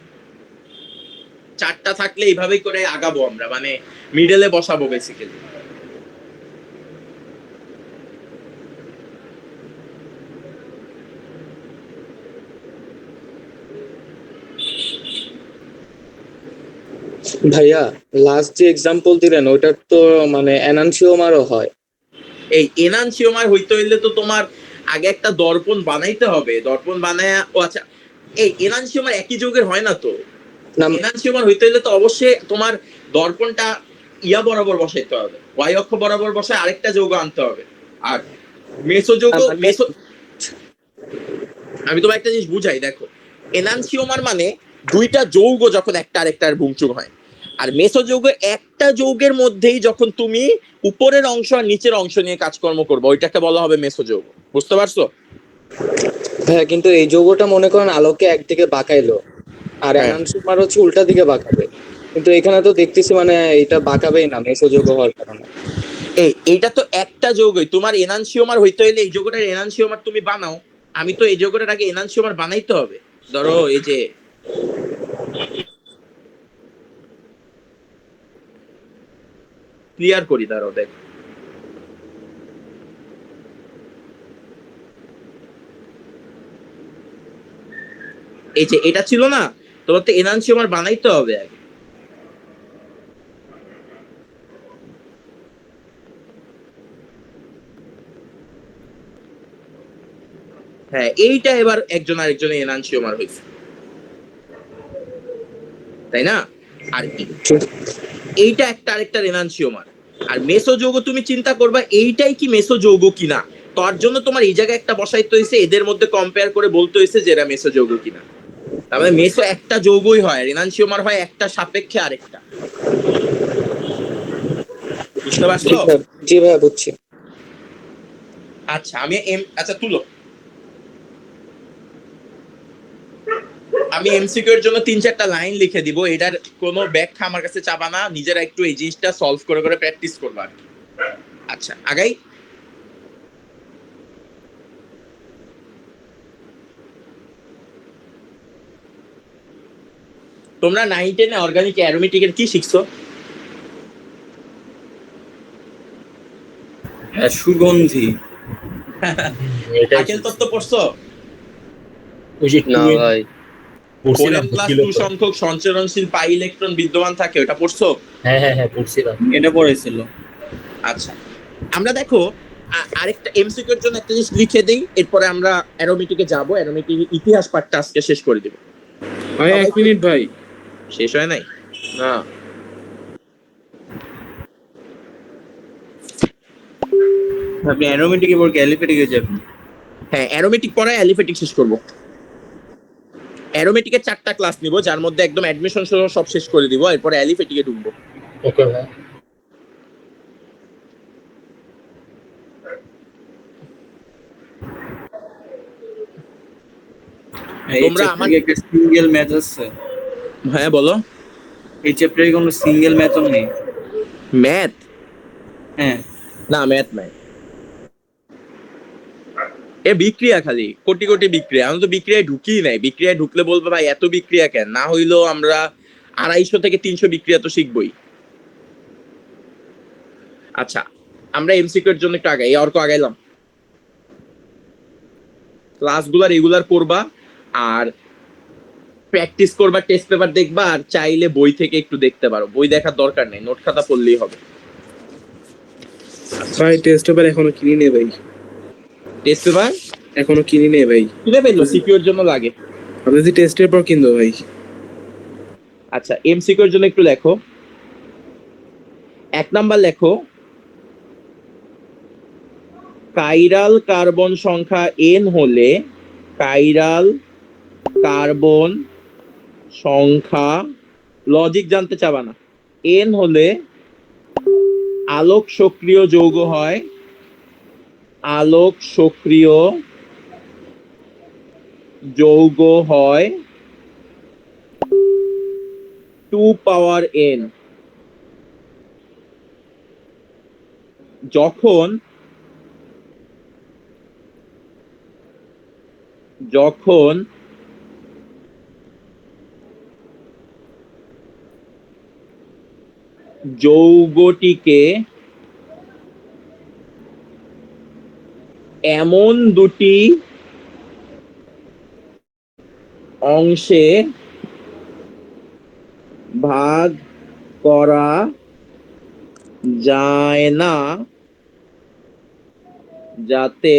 Speaker 1: চারটা থাকলে এইভাবেই করে আগাবো আমরা, মানে মিডলে বসাবো বেসিক্যালি।
Speaker 8: ভাইয়া লাস্ট যে এক্সাম্পল দিলেন ওটার তো মানে এনানসিওমারও হয়।
Speaker 1: এই এনানসিওমার হইতে হইলে তো তোমার আগে একটা দর্পণ বানাইতে হবে। দর্পণ বানায়, ও আচ্ছা, এই এনানসিওমার একই যৌগের হয় না তো।
Speaker 8: না
Speaker 1: এনানসিওমার হইতে হইলে তো অবশ্যই তোমার দর্পণটা ইয়া বরাবর বসাইতে হবে, ওয়াই অক্ষ বরাবর বসায় আরেকটা যৌগ আনতে হবে। আর মেসোযৌগ আমি তোমার একটা জিনিস বুঝাই, দেখো। এনানসিওমার মানে দুইটা যৌগ যখন একটা আরেকটার বুংচুং হয়। আর মেসোযৌগ একটা যৌগের মধ্যেই যখন তুমি উপরের অংশ আর নিচের অংশ নিয়ে কাজকর্ম করবে, ওইটাকে বলা হবে মেসোযৌগ। বুঝতে পারছো?
Speaker 8: হ্যাঁ, কিন্তু এই যৌগটা মনে করেন আলোকে একদিকে বাঁকাইলো, আর
Speaker 1: হ্যাঁ।
Speaker 8: এনানসিওমার হচ্ছে উল্টা দিকে বাঁকাবে, কিন্তু এখানে তো দেখতেছি মানে এটা বাঁকাবেই না মেসোযৌগ হওয়ার কারণে।
Speaker 1: এইটা তো একটা যৌগই। তোমার এনানসিওমার হইতে হইলে এই যৌগটার এনানসিওমার তুমি বানাও। আমি তো এই যৌগটার আগে এনানসিওমার বানাইতে হবে। ধরো এই যে ক্লিয়ার করি, দাঁড়াও দেখ। এই যে এটা ছিল না, তোমার তো এনানসিওমার বানাইতে হবে আগে। হ্যাঁ, এইটা এবার একজন আরেকজনের এনানসিওমার হয়েছে, তাই না? আর এইটা একটা আরেকটার এনানসিওমার। আর মেসোযৌগ তুমি চিন্তা করবা এইটাই কি মেসোযৌগ কিনা। তার জন্য তোমার এই জায়গায় একটা বসাইতে হয়েছে, এদের মধ্যে কম্পেয়ার করে বলতে হয়েছে যে এরা মেসোযৌগ কিনা। তারপরে মেসো একটা যৌগই হয়, এনানসিওমার হয় একটা সাপেক্ষে আরেকটা। বুঝতে পারছো?
Speaker 8: জি ভাইয়া বুঝছি।
Speaker 1: আচ্ছা আচ্ছা তুলো। আমি এমসিকিউ এর জন্য 3-4টা লাইন লিখে দিব, এটার কোনো ব্যাখ্যা আমার কাছে চাবা না, নিজেরা একটু এই জিনিসটা সলভ করে করে প্র্যাকটিস করবা আর কি। আচ্ছা আগাই। তোমরা 9-10 অর্গানিক অ্যারোমেটিকের কি শিখছো?
Speaker 7: হ্যাঁ, সুগন্ধি।
Speaker 3: এটাই
Speaker 1: আকেল তত্ত্ব পড়ছো?
Speaker 3: ওই যে
Speaker 2: না
Speaker 3: 2
Speaker 2: ভাই,
Speaker 3: পড়ছিলাম,
Speaker 1: 4n+2 সংখ্যক সঞ্চরণশীল পাই ইলেকট্রন বিদ্যমান থাকে, ওটা পড়ছো?
Speaker 3: হ্যাঁ পড়ছিলাম।
Speaker 7: এটা পড়েছিল।
Speaker 1: আচ্ছা আমরা দেখো আরেকটা এমসিকিউ এর জন্য একটা জিনিস লিখে দেই, এরপরে আমরা অ্যারোমেটিকে যাব, অ্যারোমেটিক ইতিহাস পাঠটা আজকে শেষ করে দিব।
Speaker 4: ভাই 1 মিনিট ভাই।
Speaker 1: শেষ হয় নাই
Speaker 4: না
Speaker 7: আপনি অ্যারোমেটিকে পড়ে অ্যালিফেটিকে যাবেন।
Speaker 1: হ্যাঁ, অ্যারোমেটিক পরে অ্যালিফেটিক শেষ করব। অ্যারোমেটিকের 4টা ক্লাস নিব, যার মধ্যে একদম অ্যাডমিশন সহ সব শেষ করে দিব, এরপরে অ্যালিফেটিকে ঢুকবো।
Speaker 3: ওকে ভাই।
Speaker 7: এই
Speaker 1: তোমরা
Speaker 7: চ্যাপ্টারে একটা সিঙ্গেল ম্যাথ আছে?
Speaker 1: হ্যাঁ বলো।
Speaker 7: এই চ্যাপ্টারে কোনো সিঙ্গেল ম্যাথও নেই?
Speaker 1: ম্যাথ?
Speaker 7: হ্যাঁ।
Speaker 1: না, ম্যাথ নাই। এ বিক্রিয়া, খালি কোটি কোটি বিক্রিয়া। আমি তো বিক্রিয়ায় ঢুকিই নাই। বিক্রিয়ায় ঢুকলে বলবো ভাই এত বিক্রিয়া কেন, না হইলেও আমরা 250 থেকে 300 বিক্রিয়া তো শিখবই। আচ্ছা আমরা এমসিকিউ এর জন্য একটু আগাই, অর্ক আগাইলাম। ক্লাসগুলো রেগুলার করবা আর প্র্যাকটিস করবা, টেস্ট পেপার দেখবা, আর চাইলে বই থেকে একটু দেখতে পারো, বই দেখার দরকার নেই, নোট খাতা পড়লেই হবে।
Speaker 4: ভাই টেস্ট পেপার এখনো কিনি নেই ভাই,
Speaker 1: টেস্ট পেপার
Speaker 4: এখনো কিনি নেই ভাই।
Speaker 1: কিনে ফেললো, সিকিউর জন্য লাগে।
Speaker 4: আপনি যদি টেস্টের পর কিনবো ভাই।
Speaker 1: আচ্ছা এমসিকিউ এর জন্য একটু লেখো। 1 নাম্বার লেখো, কাইরাল কার্বন সংখ্যা n হলে কাইরাল কার্বন সংখ্যা, লজিক জানতে চাবা না, n হলে আলোক সক্রিয় যৌগ হয়, আলোক সক্রিয় যৌগ হয় 2 পাওয়ার n। যখন যৌগটিকে এমন দুটি অংশে ভাগ করা যায় না যাতে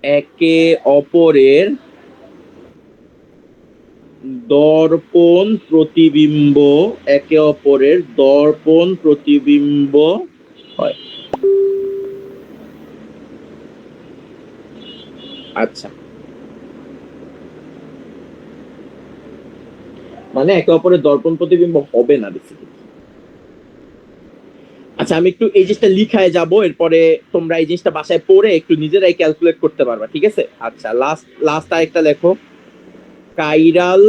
Speaker 1: একে অপরের দর্পণ প্রতিবিম্ব হয়। আচ্ছা মানে একে অপরের দর্পণ প্রতিবিম্ব হবে না বেসিক্যালি। আচ্ছা আমি একটু এই জিনিসটা লিখায় যাব, এরপরে তোমরা এই জিনিসটা বাসায় পড়ে একটু নিজেরাই ক্যালকুলেট করতে পারবা, ঠিক আছে? আচ্ছা লাস্ট আরেকটা লেখো, কাইরাল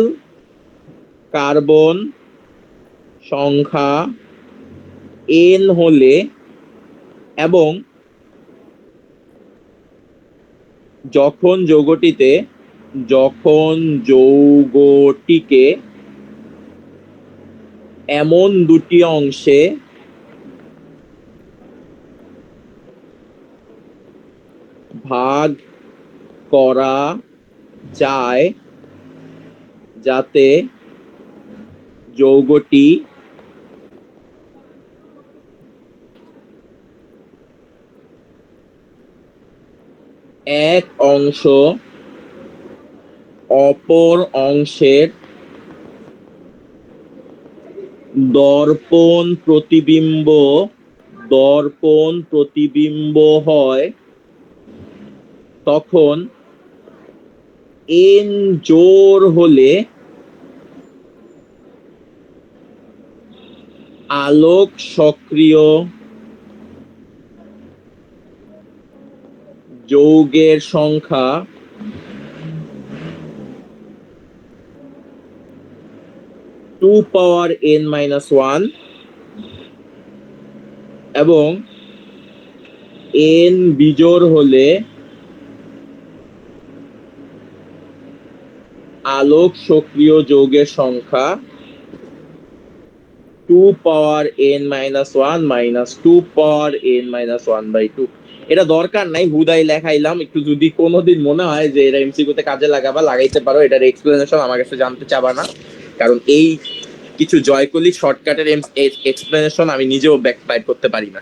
Speaker 1: কার্বন সংখ্যা n হলে এবং যখন যৌগটিকে এমন দুটি অংশে ভাগ করা যায় যাতে যৌগটি এক অংশ অপর অংশের দর্পণ প্রতিবিম্ব হয়, তখন n জোড় হলে আলোক সক্রিয় যৌগের সংখ্যা টু পাওয়ার n-1 এবং n বিজোড় হলে আলোক সক্রিয় যৌগের সংখ্যা টু পাওয়ার n-1 মাইনাস টু পাওয়ার n-1/2। এটা দরকার নাই, হুদাই লেখাইলাম। একটু যদি কোনোদিন মনে হয় যে এটা এমসিকিউতে কাজে লাগাবা, লাগাইতে পারো। এটার এক্সপ্লেনেশন আমার কাছে জানতে চাবা না, কারণ এই কিছু জয়কলি শর্টকাটের এক্সপ্লেনেশন আমি নিজেও বাইর করতে পারি না।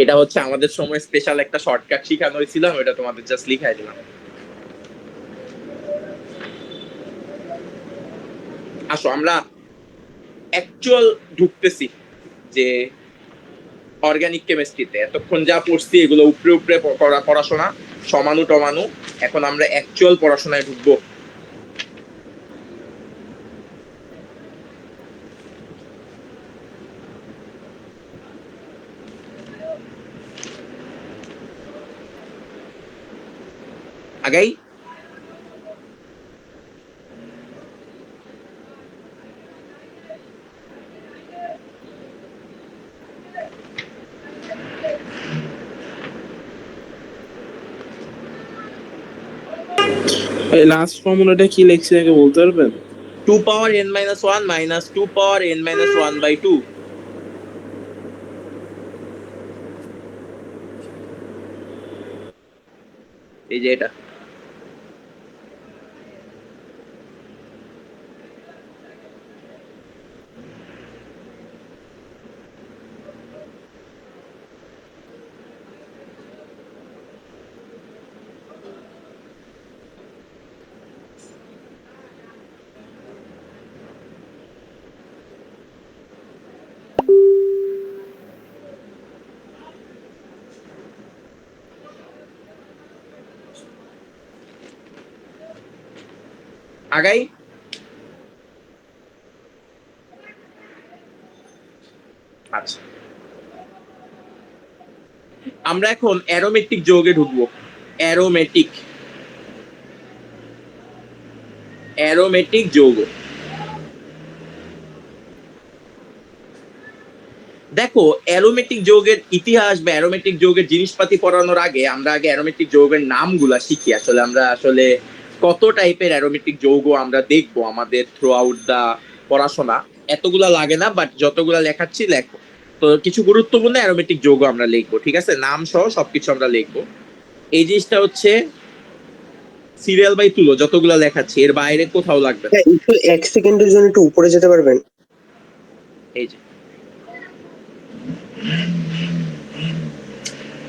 Speaker 1: এটা হচ্ছে আমাদের সময় স্পেশাল একটা শর্টকাট শিখানো হয়েছিল, এটা তোমাদের জাস্ট লিখাই দিলাম। আসো আমরা অ্যাকচুয়াল ঢুকতেছি যে অর্গানিক কেমিস্ট্রিতে। এতক্ষণ যা পড়ছি এগুলো উপরে উপরে পড়াশোনা, সমানু টমানু। এখন আমরা অ্যাকচুয়াল পড়াশোনায় ঢুকবো। আগাই
Speaker 4: লাস্ট ফর্মুলাটা কি লিখছি আগে বলতে পারবেন?
Speaker 1: টু পাওয়ার n-1 মাইনাস টু পাওয়ার n-1/2। এই যে এটা আগাই। আচ্ছা, আমরা এখন অ্যারোমেটিক যৌগে ঢুকবো। অ্যারোমেটিক যৌগ। দেখো, অ্যারোমেটিক যৌগের ইতিহাস বা অ্যারোমেটিক যৌগের জিনিসপাতি পড়ানোর আগে আমরা আগে অ্যারোমেটিক যৌগের নামগুলা শিখি। আসলে আমরা কত টাইপের অ্যারোমেটিক যৌগ আমরা দেখবো আমাদের থ্রু আউট দা পড়াশোনা। এতগুলা লাগে না, বাট যতগুলা লেখাচ্ছি লেখো। তো কিছু গুরুত্বপূর্ণ অ্যারোমেটিক যৌগ আমরা লিখবো, ঠিক আছে? নাম সহ সবকিছু আমরা লিখবো। এই জিনিসটা হচ্ছে সিরিয়াল বাই তুলো, যতগুলা লেখাচ্ছি এর বাইরে কোথাও লাগবে না।
Speaker 9: একটু 1 সেকেন্ডের জন্য একটু উপরে যেতে পারবেন?
Speaker 1: এই যে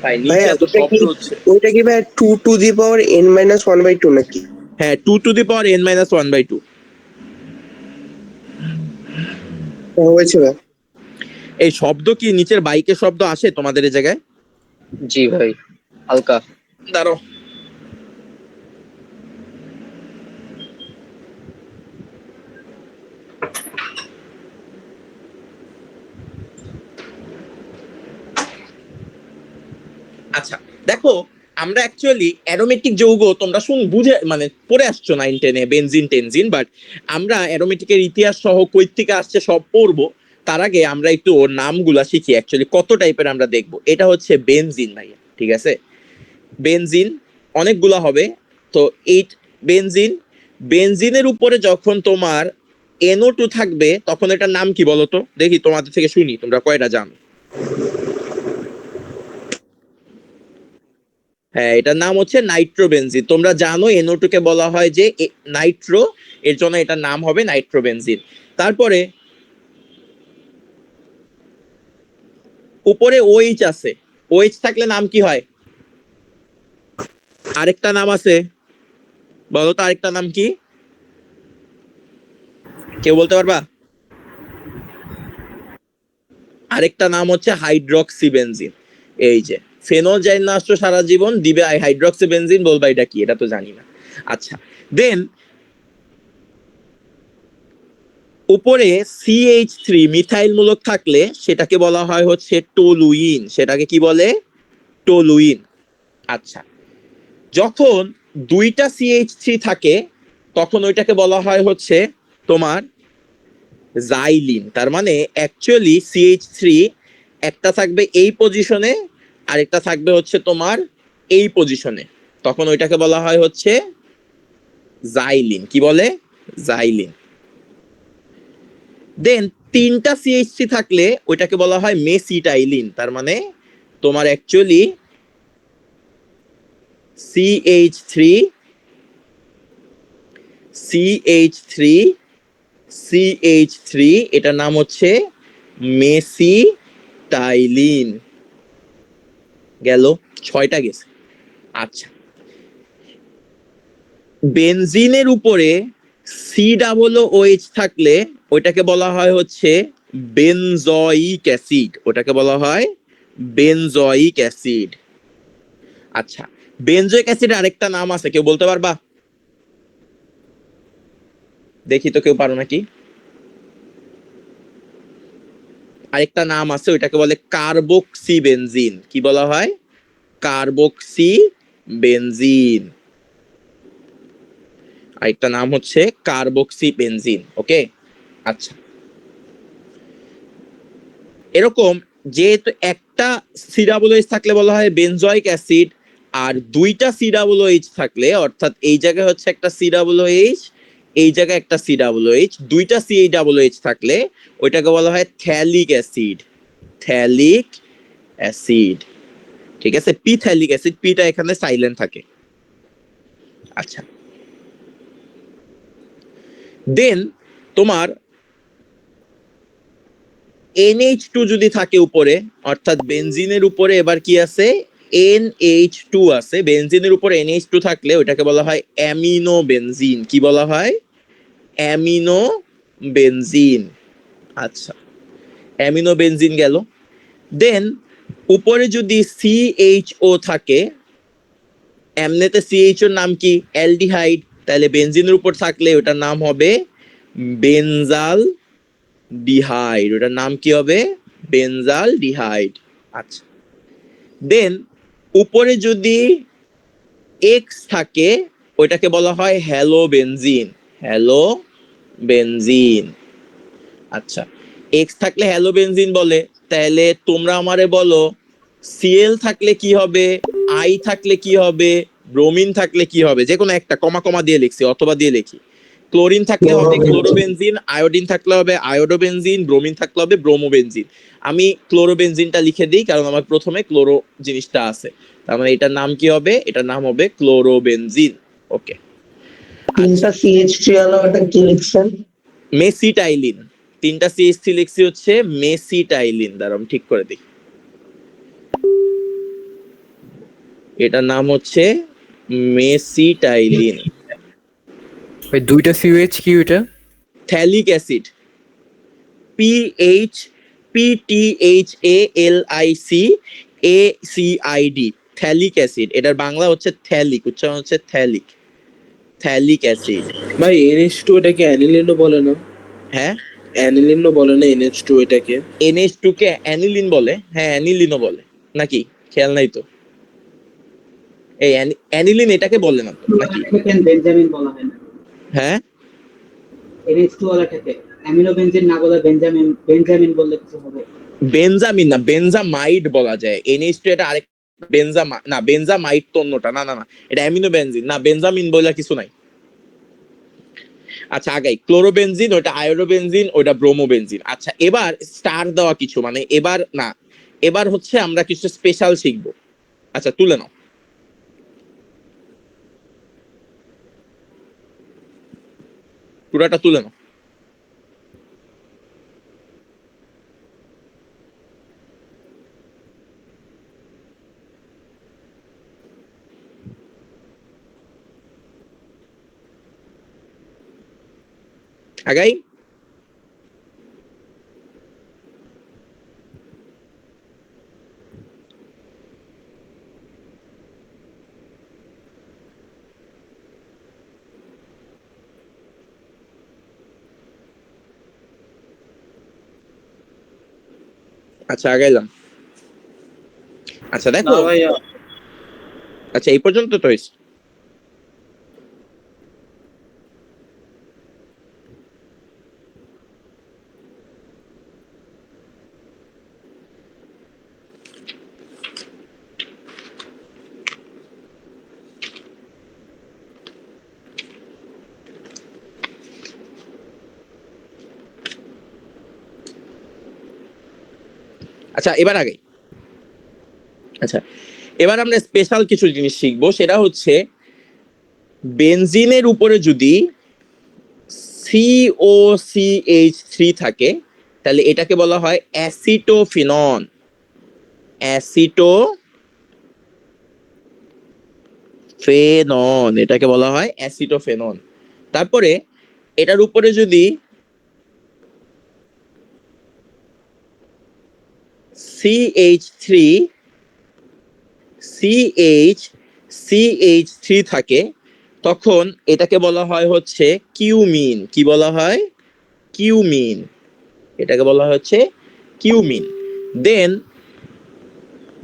Speaker 1: ভাই নিচে এত শব্দ হচ্ছে।
Speaker 9: ওইটা কি ভাই 2 টু দি পাওয়ার n-1/2 নাকি?
Speaker 1: হ্যাঁ, 2 টু দি পাওয়ার n-1/2
Speaker 9: হয়েছে ভাই।
Speaker 1: এই শব্দ কি নিচের বাইকের শব্দ আসে তোমাদের এই জায়গায়?
Speaker 2: জি ভাই, হালকা।
Speaker 1: দাঁড়াও, আচ্ছা দেখো, আমরা অ্যাকচুয়ালি অ্যারোমেটিক যৌগ তোমরা বুঝে পড়ে আসছো 9-10-এ বেনজিন টেনজিন, বাট আমরা অ্যারোমেটিকের ইতিহাস সহ কই থেকে আসছে সব পড়বো। তার আগে আমরা একটু ওর নামগুলা শিখি, অ্যাকচুয়ালি কত টাইপের আমরা দেখবো। এটা হচ্ছে বেনজিন ভাইয়া, ঠিক আছে? বেনজিন অনেকগুলা হবে। তো এই বেনজিনের উপরে যখন তোমার NO2 থাকবে তখন এটার নাম কি বলতো? দেখি তোমাদের থেকে শুনি, তোমরা কয়টা জানো? হ্যাঁ, এটার নাম হচ্ছে নাইট্রোবেনজিন। তোমরা জানো NO2 কে বলা হয় যে নাইট্রো, এর জন্য এটার নাম হবে নাইট্রোবেনজিন। তারপরে উপরে OH আছে, OH থাকলে নাম কি হয়? আরেকটা নাম আছে, বলো তো আরেকটা নাম কি? কেউ বলতে পারবা? আরেকটা নাম হচ্ছে হাইড্রক্সিবেনজিন। এই যে ফেনল যাই না আসছো সারা জীবন দিবে হাইড্রক্সিবেনজিন, বলবা এটা কি? এটা তো জানি না। আচ্ছা, দেন উপরে CH3 মিথাইল মূলক থাকলে সেটাকে বলা হয় হচ্ছে টলুইন। সেটাকে কি বলে? টলুইন। আচ্ছা, যখন দুইটা CH3 থাকে তখন ওইটাকে বলা হয় হচ্ছে তোমার জাইলিন। তার মানে অ্যাকচুয়ালি CH3 একটা থাকবে এই পজিশনে আর একটা থাকবে হচ্ছে তোমার এই পজিশনে, তখন ওইটাকে বলা হয় হচ্ছে জাইলিন। কি বলে? জাইলিন। দেন তিনটা CH3 থাকলে ওইটাকে বলা হয় মেসিটাইলিন। তার মানে তোমার অ্যাকচুয়ালি CH3 CH3 CH3 এটার নাম হচ্ছে মেসিটাইলিন। গেল 6টা গেছে। আচ্ছা, বেনজিনের উপরে COOH থাকলে ওইটাকে বলা হয় হচ্ছে বেনজয়িক অ্যাসিড। ওটাকে বলা হয় বেনজয়িক অ্যাসিড। আচ্ছা, বেনজয়িক অ্যাসিডের আরেকটা নাম আছে, কেউ বলতে পারবা? দেখি তো কেউ পারো নাকি? আরেকটা নাম আছে, ওইটাকে বলে কার্বক্সি বেনজিন। কি বলা হয়? Carboxy benzene. আরেকটা নাম হচ্ছে কার্বক্সি বেনজিন। ওকে, আচ্ছা, এরকম যেহেতু একটা COOH থাকলে বলা হয় বেনজয়িক অ্যাসিড, আর দুইটা COOH থাকলে, অর্থাৎ এই জায়গায় হচ্ছে একটা COOH, এই জায়গায় একটা COOH, দুইটা COOH থাকলে ওইটাকে বলা হয় থ্যালিক অ্যাসিড। থ্যালিক অ্যাসিড, ঠিক আছে? পিথ্যালিক অ্যাসিড, পিটা এখানে সাইলেন্ট থাকে। আচ্ছা, দেন তোমার NH2 যদি থাকে উপরে, অর্থাৎ বেনজিনের উপরে এবার কি আছে? NH2 আছে। বেনজিনের উপরে NH2 থাকলে ওইটাকে বলা হয় অ্যামিনো বেনজিন। কি বলা হয়? Amino benzene. আচ্ছা, অ্যামিনো বেনজিন গেল। দেন উপরে যদি CHO থাকে, এমনিতে CHO নাম কি? অ্যালডিহাইড। তাহলে বেনজিনের উপর থাকলে ওটার নাম হবে বেনজাল ডিহাইড। ওটার নাম কি হবে? বেনজাল ডিহাইড। আচ্ছা, দেন উপরে যদি X থাকে ওইটাকে বলা হয় হ্যালো বেনজিন। Halo benzene. আচ্ছা, X থাকলে হ্যালো বেনজিন বলে, তাহলে তোমরা আমারে বলো Cl থাকলে কি হবে, I থাকলে কি হবে, ব্রোমিন থাকলে কি হবে? যে কোনো একটা, কমা কমা দিয়ে লিখছি অথবা দিয়ে লিখি। ক্লোরিন থাকলে হবে ক্লোরোবেনজিন, আয়োডিন থাকলে হবে আয়োডোবেনজিন, ব্রোমিন থাকলে হবে ব্রোমোবেনজিন। আমি ক্লোরোবেনজিনটা লিখে দিই কারণ আমার প্রথমে ক্লোরো জিনিসটা আছে। তার মানে এটার নাম কি হবে? এটার নাম হবে ক্লোরোবেনজিন। ওকে,
Speaker 9: তিনটা CH3 আলো এটা কি লিখছেন?
Speaker 1: মেসিটাইলিন। তিনটা CH3 লিখছি হচ্ছে মেসিটাইলিন। দাঁড়াও ঠিক করে দিই। এটার নাম হচ্ছে মেসিটাইলিন।
Speaker 10: ভাই দুইটা সিওএইচ কি ওইটা?
Speaker 1: Phthalic acid. PTHALICACID, phthalic acid. এটার বাংলা হচ্ছে থ্যালিক, উচ্চারণ হচ্ছে থ্যালিক। Phthalic acid.
Speaker 4: ভাই NH2 এটাকে অ্যানিলিনও বলে না?
Speaker 1: হ্যাঁ,
Speaker 4: অ্যানিলিনও বলে না NH2 এটাকে?
Speaker 1: NH2 কে অ্যানিলিন বলে। হ্যাঁ, অ্যানিলিনও বলে নাকি? খেয়াল নাই তো। এই অ্যানিলিন এটাকে বলে না তো নাকি?
Speaker 6: কেন বেঞ্জামিন বলা হয় না?
Speaker 1: হ্যাঁ,
Speaker 6: NH2 ওয়ালাটাকে অ্যামিনো বেনজিন না বলে বেঞ্জামিন বেঞ্জামিন বললে কিছু হবে?
Speaker 1: বেনজামিন না, বেনজামাইড বলা যায়। NH2 এটা আরেক না, বেনজামাইড তো অন্যটা। না না না, এটা অ্যামিনো বেনজিন না, বেনজামিন বলে কিছু নাই। আচ্ছা, আগাই। ক্লোরোবেনজিন ওটা আয়োডোবেনজিন, ওটা ব্রোমোবেনজিন। আচ্ছা, এবার স্টার দেওয়া কিছু, মানে এবার না, এবার হচ্ছে আমরা কিছু স্পেশাল শিখবো। আচ্ছা, তুলে নাও। পুরাটা তুলে নাও। আগাই। আচ্ছা, আগাইলাম। আচ্ছা দেখো,
Speaker 7: না ভাইয়া,
Speaker 1: আচ্ছা এই পর্যন্ত তো হয়েছে। আচ্ছা এবার আগে, আচ্ছা এবার আমরা স্পেশাল কিছু জিনিস শিখবো, সেটা হচ্ছে বেনজিনের উপরে যদি COCH3 থাকে তাহলে এটাকে বলা হয় অ্যাসিটোফিনন। অ্যাসিটোফেনন, এটাকে বলা হয় অ্যাসিটোফেনন। তারপরে এটার উপরে যদি CH3 থাকে তখন এটাকে বলা হয় হচ্ছে কিউমিন। কি বলা হয়? কিউমিন। এটাকে বলা হচ্ছে কিউমিন। দেন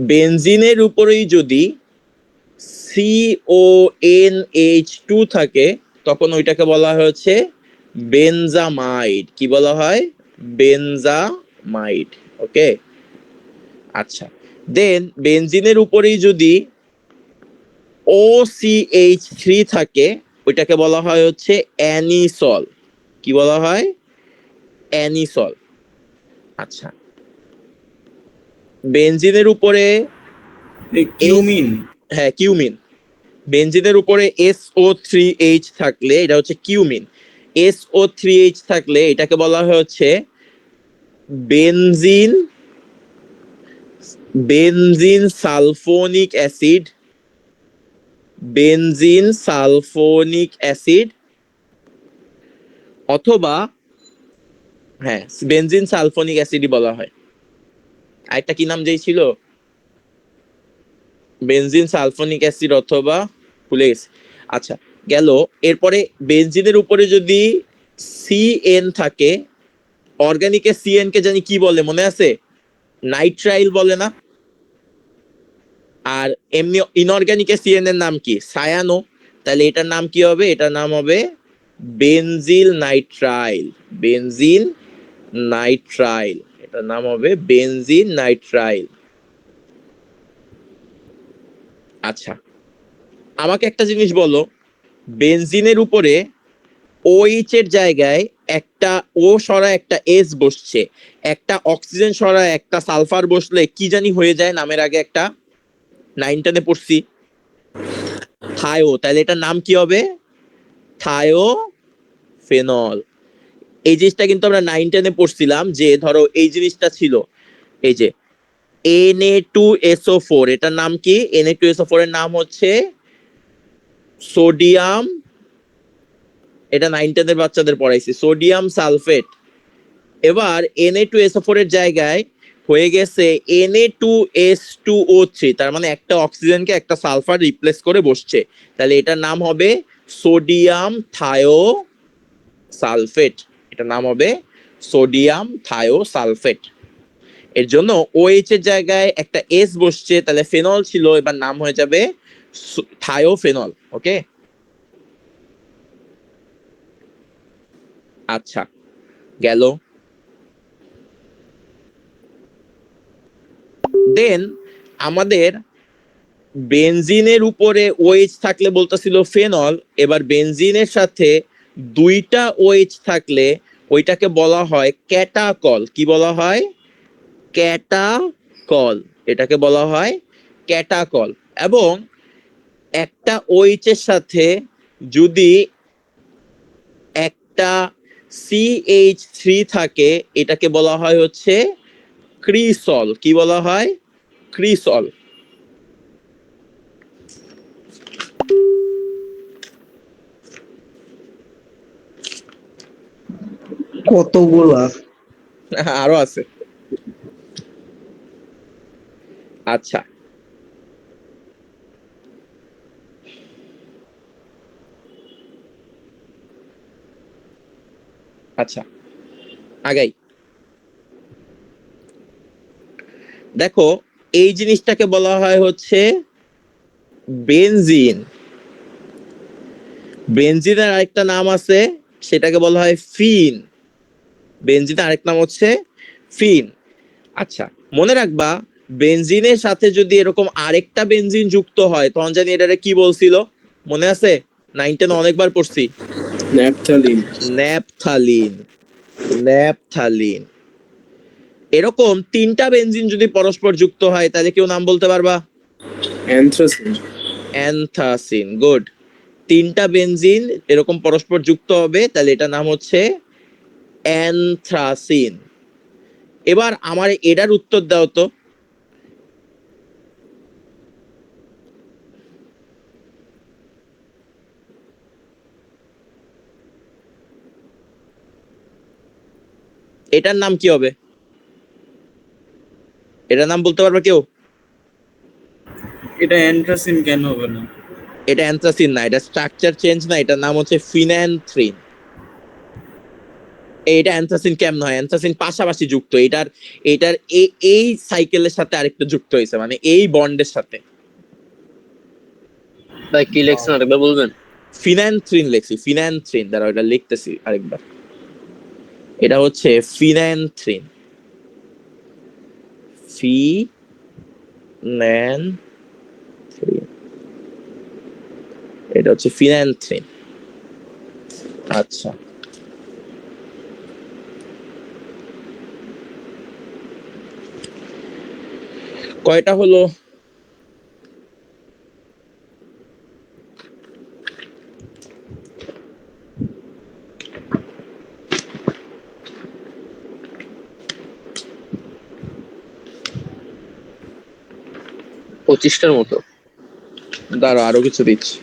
Speaker 1: বেনজিনের উপরেই যদি CONH2 থাকে তখন ওইটাকে বলা হচ্ছে বেনজামাইড। কি বলা হয়? বেনজামাইড। ওকে, আচ্ছা। দেন বেনজিনের উপরেই যদি OCH3 থাকে ওইটাকে বলা হয় হচ্ছে অ্যানিসল। কি বলা হয়? অ্যানিসল। আচ্ছা, বেনজিনের উপরে
Speaker 7: কিউমিন।
Speaker 1: হ্যাঁ কিউমিন। বেনজিনের উপরে SO3H থাকলে এটা হচ্ছে কিউমিন। SO3H থাকলে এটাকে বলা হয় হচ্ছে benzene sulphonic acid. Benzene sulphonic acid অথবা হ্যাঁ বেনজিন সালফোনিক অ্যাসিডই বলা হয়। আরেকটা কি নাম যেই ছিল? বেনজিন সালফোনিক অ্যাসিড অথবা ভুলে গেছি। আচ্ছা গেল। এরপরে বেনজিনের উপরে যদি CN থাকে, অর্গানিকে CN কে জানি কি বলে মনে আছে? নাইট্রাইল বলে না? আর এমনি ইনঅর্গানিকে CN এর নাম কি? সায়ানো। তাহলে এটার নাম কি হবে? এটার নাম হবে বেনজিল নাইট্রাইল। বেনজিন নাইট্রাইল, এটার নাম হবে বেনজিন নাইট্রাইল। আচ্ছা আমাকে একটা জিনিস বলো, বেনজিনের উপরে OH এর জায়গায় একটা O সরা একটা S বসছে, একটা অক্সিজেন সরা একটা সালফার বসলে কি জানি হয়ে যায় নামের আগে একটা? 9 পড়ছি, থায়ো। তাহলে এটার নাম কি হবে? থায়োফেনল। এই জিনিসটা কিন্তু আমরা 9 পড়ছিলাম, যে ধরো এই জিনিসটা ছিল এই যে Na2SO4, এটার নাম কি? Na2SO4 এর নাম হচ্ছে সোডিয়াম। এটা 9 বাচ্চাদের পড়াইছি, সোডিয়াম সালফেট। এবার Na2SO4 এর জায়গায় হয়ে গেছে Na2S2O3, তার মানে একটা অক্সিজেনকে একটা সালফার রিপ্লেস করে বসছে। তাহলে এটার নাম হবে সোডিয়াম থায়ো সালফেট। এটার নাম হবে সোডিয়াম থায়ো সালফেট। এর জন্য OH এর জায়গায় একটা S বসছে, তাহলে ফেনল ছিল, এবার নাম হয়ে যাবে থায়োফেনল। ওকে, আচ্ছা গেল। দেন আমাদের বেনজিনের উপরে OH থাকলে বলতেছিল ফেনল, এবার বেনজিনের সাথে দুইটা OH থাকলে ওইটাকে বলা হয় ক্যাটাকল। কি বলা হয়? ক্যাটাকল। এটাকে বলা হয় ক্যাটাকল। এবং একটা OH এর সাথে যদি একটা CH3 থাকে এটাকে বলা হয় হচ্ছে ক্রিসল। কি বলা হয়? ক্রিসল।
Speaker 9: কতগুলা?
Speaker 1: আরো আছে। আচ্ছা আচ্ছা আগাই। দেখো এই জিনিসটাকে বলা হয় হচ্ছে বেনজিন। বেনজিনের আরেকটা নাম আছে, সেটাকে বলা হয় ফিন। বেনজিনের আরেক নাম হচ্ছে ফিন। আচ্ছা মনে রাখবা, বেনজিনের সাথে যদি এরকম আরেকটা বেনজিন যুক্ত হয় তখন জানি এটারে কি বলছিল? মনে আছে? 9 অনেকবার পড়ছি।
Speaker 4: ন্যাপথালিন।
Speaker 1: ন্যাপথালিন। ন্যাপথালিন। এরকম 3টা বেনজিন যদি পরস্পর যুক্ত হয় তাহলে কেউ নাম বলতে পারবা?
Speaker 4: অ্যানথ্রাসিন।
Speaker 1: অ্যান্থাসিন, গুড। 3টা বেনজিন এরকম পরস্পর যুক্ত হবে তাহলে এটা নাম হচ্ছে অ্যানথ্রাসিন। এবার আমার এটার উত্তর দাও তো। এটার নাম কি হবে? এটার নাম বলতে পারবে কেউ?
Speaker 7: এটা অ্যান্ট্রাসিন কেন হবে না?
Speaker 1: এটা অ্যান্থ্রাসিন না, এটা স্ট্রাকচার চেঞ্জ না, এটার নাম হচ্ছে ফিনান্থ্রিন। এটা অ্যান্থ্রাসিন কেমন হয়? অ্যান্থ্রাসিন পাশাপাশি যুক্ত, এটার এটার এই সাইকেলের সাথে আরেকটা যুক্ত হয়েছে, মানে এই বন্ডের সাথে।
Speaker 2: ভাই কি লেখছেন আরেকবার বলবেন?
Speaker 1: ফিনান্থ্রিন লেখছি, ফিনান্থ্রিন, দাঁড়াও এটা লিখতেছি আরেকবার। এটা হচ্ছে ফিনান্থ্রিন, ফিনান্থ্রিন, এটা হচ্ছে ফিনান্থ্রিন। আচ্ছা, কয়টা হলো?
Speaker 2: পঁচিশটার মতো।
Speaker 1: দাঁড়াও আরো কিছু দিচ্ছি।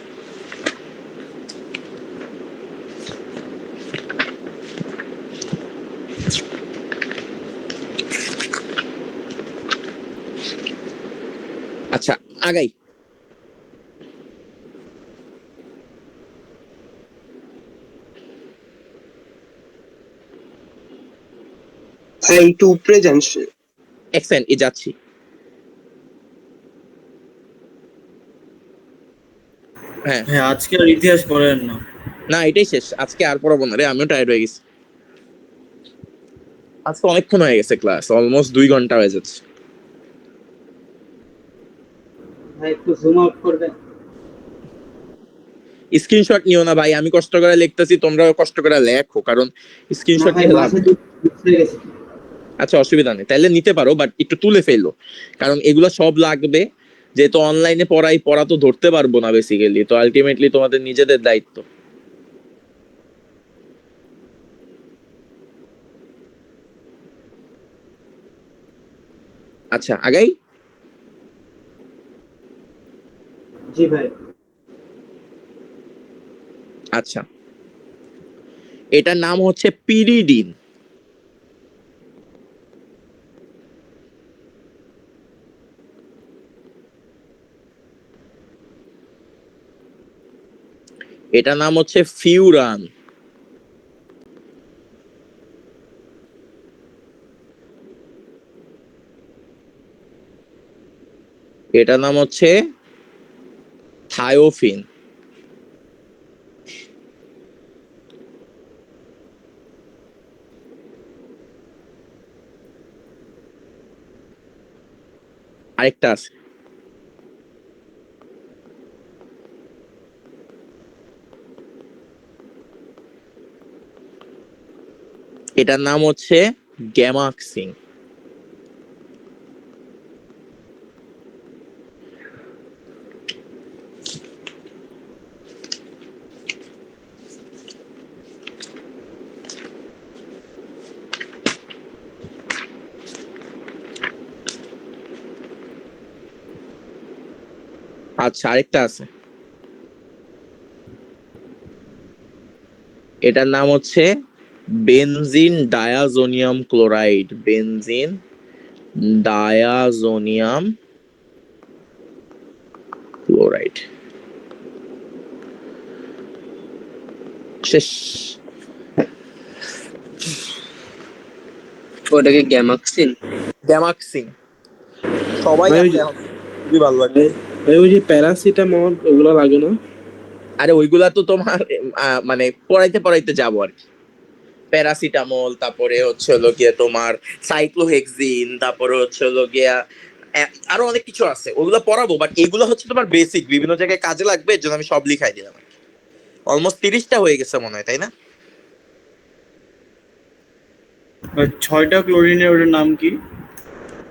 Speaker 1: আচ্ছা, আগাই।
Speaker 9: একটু উপরে যান।
Speaker 1: এক্সেন্ট এ যাচ্ছি। হ্যাঁ
Speaker 7: হ্যাঁ, আজকে আর ইতিহাস পড়েন না।
Speaker 1: না, এটাই শেষ, আজকে আর পড়াবো না রে, আমিও টায়ার্ড হয়ে গেছি। আজকে অনেকক্ষণ হয়ে গেছে ক্লাস, অলমোস্ট 2 ঘন্টা হয়ে যাচ্ছে।
Speaker 6: ভাই একটু জুম আউট করবেন?
Speaker 1: স্ক্রিনশট নিও না ভাই, আমি কষ্ট করে লিখতেছি, তোমরাও কষ্ট করে লেখো, কারণ
Speaker 6: না
Speaker 1: স্ক্রিনশট
Speaker 6: ভাই,
Speaker 1: নিয়ে লাভ।
Speaker 6: মাঝে হয়ে গেছে।
Speaker 1: আচ্ছা অসুবিধা নেই, তাহলে নিতে পারো, বাট একটু তুলে ফেললো, কারণ এগুলো সব লাগবে। যেহেতু অনলাইনে পড়া তো ধরতে পারবো না বেসিক্যালি, তো আলটিমেটলি তোমাদের নিজেদের দায়িত্ব। আচ্ছা আগাই।
Speaker 6: জি ভাই।
Speaker 1: আচ্ছা, এটার নাম হচ্ছে পিরিডিন। এটার নাম হচ্ছে ফিউরান। এটার নাম হচ্ছে থায়োফিন। আরেকটা আছে, এটার নাম হচ্ছে গ্যামাক্সিন। আচ্ছা আরেকটা আছে, এটার নাম হচ্ছে benzene diazonium chloride. Benzene diazonium chloride. শেষ।
Speaker 2: ওটাকে গ্যামাক্সিন।
Speaker 1: গ্যামাক্সিন সবাই
Speaker 4: ভাই,
Speaker 1: আছে, খুবই ভালো লাগে।
Speaker 4: ভাই ওই যে প্যারাসিটামল ওগুলো লাগে না?
Speaker 1: আরে ওইগুলা তো তোমার মানে পড়াইতে যাবো আর কি। প্যারাসিটামল, তারপরে হচ্ছে হলো গিয়ে তোমার সাইক্লোহেক্সিন, তারপরে হচ্ছে হলো গিয়া আরো অনেক কিছু আছে, ওগুলো পড়াবো, বাট এগুলো হচ্ছে তোমার বেসিক, বিভিন্ন জায়গায় কাজে লাগবে, এর জন্য আমি সব লিখাই দিলাম। অলমোস্ট 30টা হয়ে গেছে মনে হয়, তাই না?
Speaker 7: আর 6টা ক্লোরিনের ওটার নাম কি?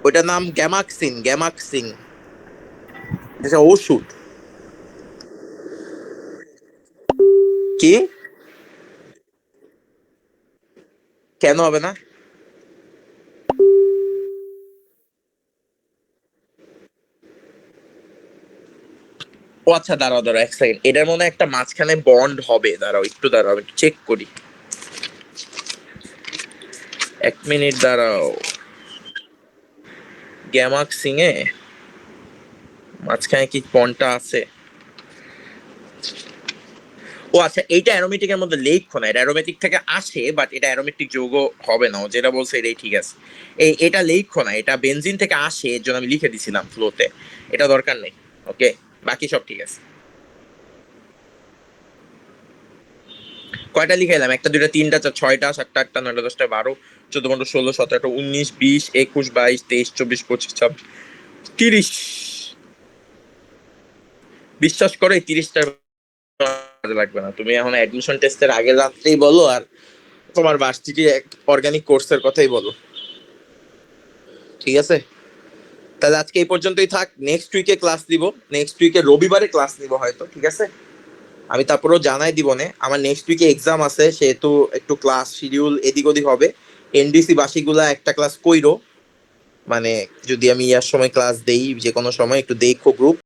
Speaker 1: ওইটার নাম গ্যামাক্সিন এটা ওষুধ। কি কেন হবে না? ও আচ্ছা, দাঁড়াও এক সেকেন্ড, এটার মনে হয় একটা মাঝখানে বন্ড হবে, একটু দাঁড়াও একটু চেক করি, 1 মিনিট দাঁড়াও। গ্যামাক্সিং এ মাঝখানে কি বন্ডটা আছে? ও আচ্ছা, এইটা অ্যারোমেটিক এর মধ্যে লেখো না, এটা অ্যারোমেটিক থেকে আসে, বাট এটা অ্যারোমেটিক যৌগ হবে না, ও যেটা বলছে এটাই ঠিক আছে। এটা লেখো না, এটা বেনজিন থেকে আসে, এর জন্য আমি লিখে দিছিলাম ফ্লোতে, এটা দরকার নেই। ওকে, বাকি সব ঠিক আছে। কয়টা লিখাইলাম? 1 2 3 4 6 7 8 9 10 12 14 15 16 17 18 19 20 21 22 23 24 25 26 30। বিশ্বাস করো এই 30টা কাজে লাগবে না। তুমি এখন অ্যাডমিশন টেস্টের আগের রাত্রেই বলো আর তোমার ভার্সিটি অর্গানিক কোর্সের কথাই বলো, ঠিক আছে? তাহলে আজকে এই পর্যন্তই থাক, নেক্সট উইকে ক্লাস দিব, নেক্সট উইকে রবিবারে ক্লাস নিব হয়তো, ঠিক আছে? আমি তারপরেও জানাই দিব না, আমার নেক্সট উইকে এক্সাম আছে, সেহেতু একটু ক্লাস শিডিউল এদিক ওদিক হবে। এনডিসি বাসীগুলা একটা ক্লাস কইরো, মানে যদি আমি ইয়ার সময় ক্লাস দেই, যে কোনো সময় একটু দেখো গ্রুপ